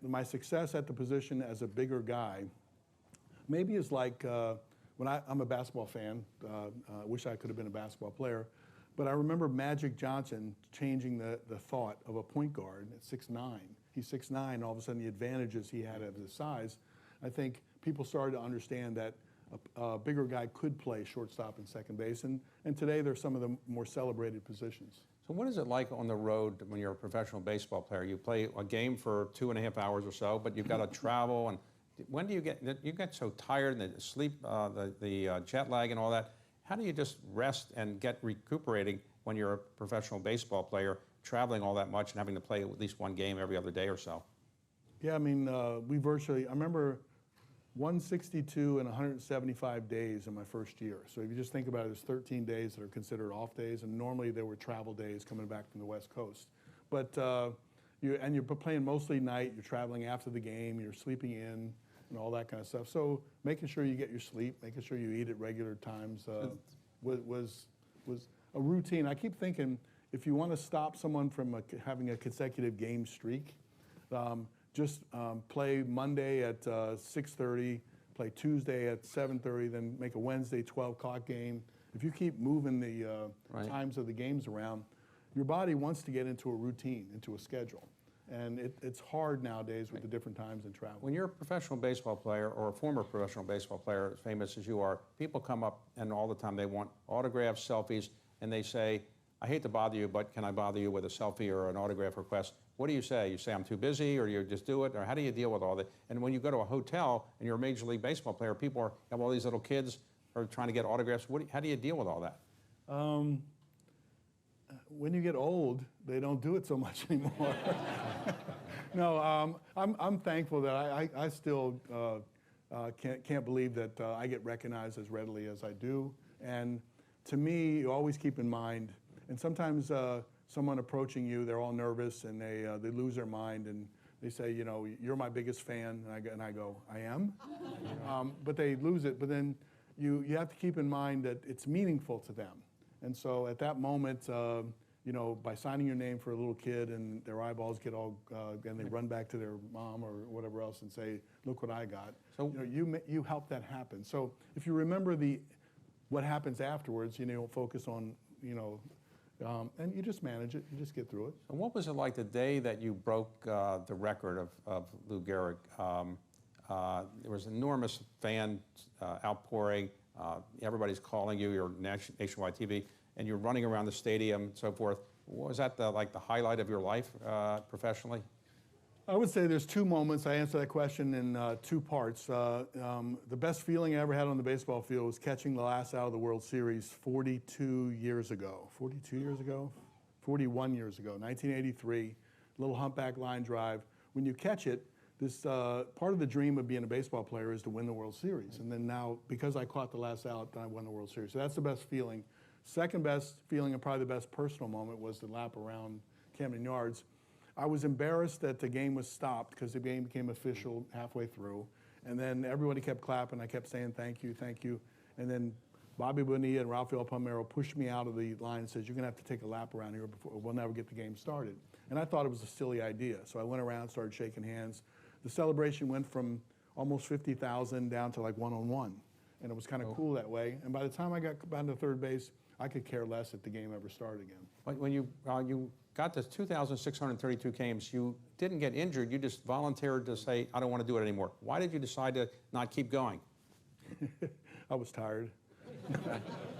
my success at the position as a bigger guy maybe is like when I'm a basketball fan. I wish I could have been a basketball player. But I remember Magic Johnson changing the thought of a point guard at 6'9". He's 6'9", all of a sudden the advantages he had of his size. I think people started to understand that a bigger guy could play shortstop and second base. And today they're some of the more celebrated positions. So what is it like on the road when you're a professional baseball player? You play a game for 2.5 hours or so, but you've got to travel. And when do you get so tired and the sleep, the jet lag and all that? How do you just rest and get recuperating when you're a professional baseball player, traveling all that much and having to play at least one game every other day or so? Yeah, I mean, I remember 162 and 175 days in my first year. So if you just think about it, there's 13 days that are considered off days, and normally there were travel days coming back from the West Coast. But you're playing mostly night, you're traveling after the game, you're sleeping in, and all that kind of stuff. So making sure you get your sleep, making sure you eat at regular times was a routine. I keep thinking, if you want to stop someone from having a consecutive game streak, just play Monday at 6:30, play Tuesday at 7:30, then make a Wednesday 12 o'clock game. If you keep moving the times of the games around, your body wants to get into a routine, into a schedule. And it's hard nowadays with the different times and travel. When you're a professional baseball player or a former professional baseball player, as famous as you are, people come up and all the time they want autographs, selfies, and they say, I hate to bother you, but can I bother you with a selfie or an autograph request? What do you say? You say, I'm too busy, or you just do it? Or how do you deal with all that? And when you go to a hotel and you're a Major League Baseball player, people have all these little kids who are trying to get autographs. How do you deal with all that? When you get old, they don't do it so much anymore. No, I'm thankful that I still can't believe that I get recognized as readily as I do. And to me, you always keep in mind, and sometimes someone approaching you, they're all nervous and they lose their mind and they say, you're my biggest fan, and I go, I am? But they lose it. But then you have to keep in mind that it's meaningful to them. And so at that moment, by signing your name for a little kid and their eyeballs get all, and they run back to their mom or whatever else and say, look what I got. So you help that happen. So if you remember what happens afterwards, you don't focus on, and you just manage it, you just get through it. And what was it like the day that you broke the record of Lou Gehrig? There was enormous fan outpouring. Everybody's calling you, you're nationwide TV, and you're running around the stadium and so forth. Was that the highlight of your life professionally? I would say there's two moments. I answer that question in two parts. The best feeling I ever had on the baseball field was catching the last out of the World Series 42 years ago. 42 years ago? 41 years ago, 1983, little humpback line drive. When you catch it, this part of the dream of being a baseball player is to win the World Series. And then now, because I caught the last out, I won the World Series. So that's the best feeling. Second best feeling, and probably the best personal moment, was the lap around Camden Yards. I was embarrassed that the game was stopped because the game became official halfway through. And then everybody kept clapping. I kept saying, thank you, thank you. And then Bobby Bonilla and Rafael Palmeiro pushed me out of the line and says, you're going to have to take a lap around here before we'll never get the game started. And I thought it was a silly idea. So I went around, started shaking hands. The celebration went from almost 50,000 down to like one-on-one. And it was kind of cool that way. And by the time I got down to third base, I could care less if the game ever started again. When you got to 2,632 games, you didn't get injured. You just volunteered to say, I don't want to do it anymore. Why did you decide to not keep going? I was tired.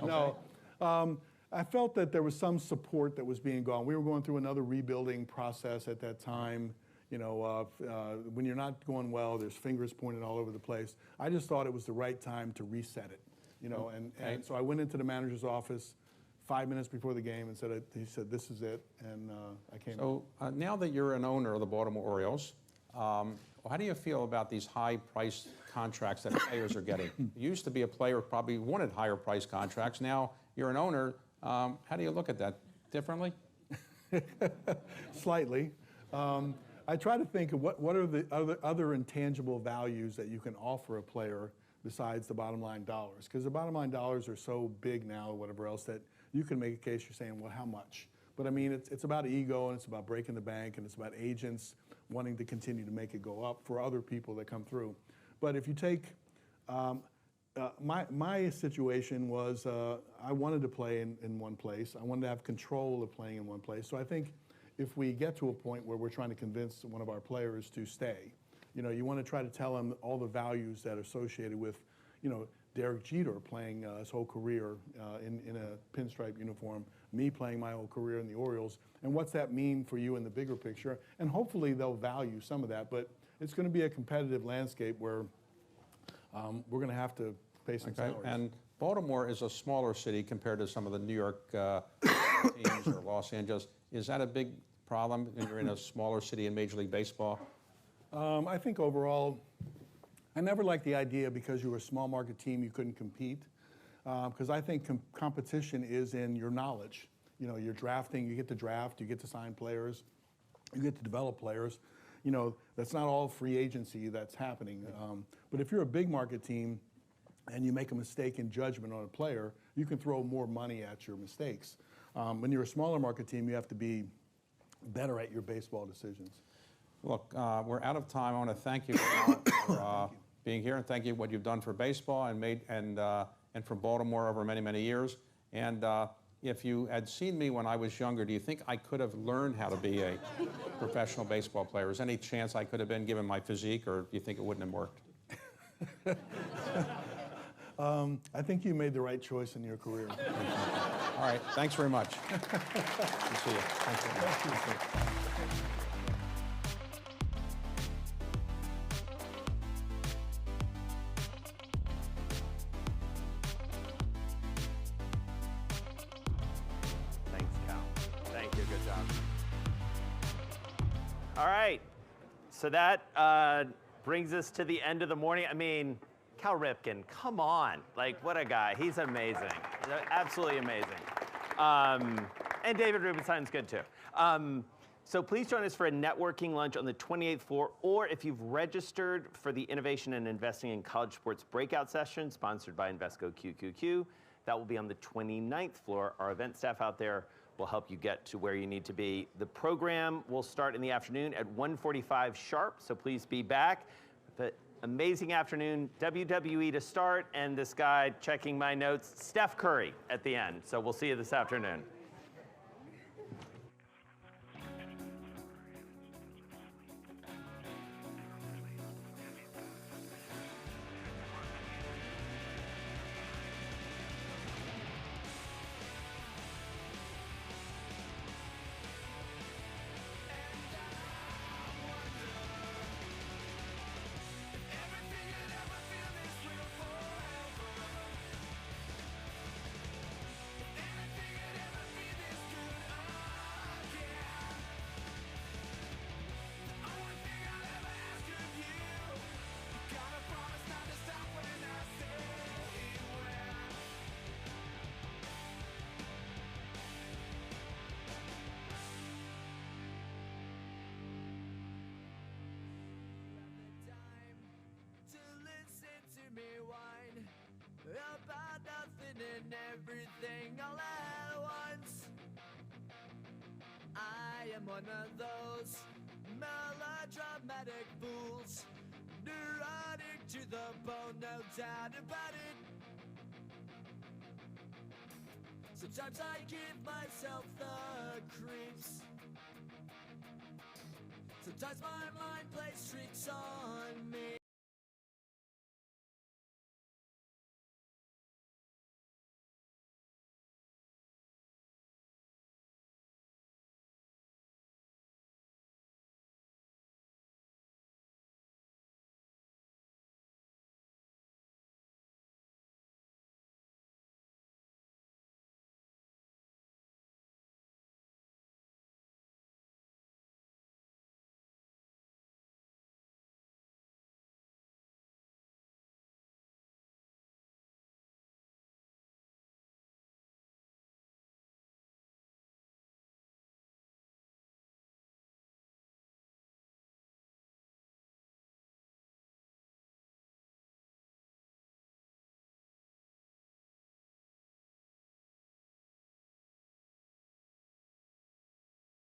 No. I felt that there was some support that was being gone. We were going through another rebuilding process at that time. When you're not going well, there's fingers pointed all over the place. I just thought it was the right time to reset it. And so I went into the manager's office 5 minutes before the game and he said, this is it, and I came. So now that you're an owner of the Baltimore Orioles, how do you feel about these high-priced contracts that players are getting? You used to be a player who probably wanted higher-priced contracts. Now you're an owner. How do you look at that differently? Slightly. I try to think of what are the other intangible values that you can offer a player besides the bottom line dollars. Because the bottom line dollars are so big now, or whatever else, that you can make a case you're saying, well, how much? But I mean, it's about ego, and it's about breaking the bank, and it's about agents wanting to continue to make it go up for other people that come through. But if you take, my situation was I wanted to play in one place. I wanted to have control of playing in one place. So I think if we get to a point where we're trying to convince one of our players to stay, you want to try to tell them all the values that are associated with, Derek Jeter playing his whole career in a pinstripe uniform, me playing my whole career in the Orioles, and what's that mean for you in the bigger picture? And hopefully they'll value some of that, but it's going to be a competitive landscape where we're going to have to pay some salaries. And Baltimore is a smaller city compared to some of the New York teams or Los Angeles. Is that a big problem when you're in a smaller city in Major League Baseball? I think overall, I never liked the idea because you were a small market team you couldn't compete. Because I think competition is in your knowledge. You're drafting, you get to draft, you get to sign players, you get to develop players. That's not all free agency that's happening. But if you're a big market team and you make a mistake in judgment on a player, you can throw more money at your mistakes. When you're a smaller market team, you have to be better at your baseball decisions. Look, we're out of time. I want to thank you for being here, and thank you for what you've done for baseball and for Baltimore over many, many years. And if you had seen me when I was younger, do you think I could have learned how to be a professional baseball player? Is there any chance I could have been given my physique, or do you think it wouldn't have worked? I think you made the right choice in your career. All right, thanks very much. Good to see you. Thank you. All right, so that brings us to the end of the morning. I mean, Cal Ripken, come on. Like, what a guy. He's amazing. Absolutely amazing. And David Rubenstein's good too. So please join us for a networking lunch on the 28th floor, or if you've registered for the Innovation and Investing in College Sports breakout session sponsored by Invesco QQQ, that will be on the 29th floor. Our event staff out there will help you get to where you need to be. The program will start in the afternoon at 1:45 sharp, so please be back. But amazing afternoon, WWE to start, and this guy checking my notes, Steph Curry at the end. So we'll see you this afternoon. About nothing and everything all at once. I am one of those melodramatic fools, neurotic to the bone, no doubt about it. Sometimes I give myself the creeps. Sometimes my mind plays tricks on me.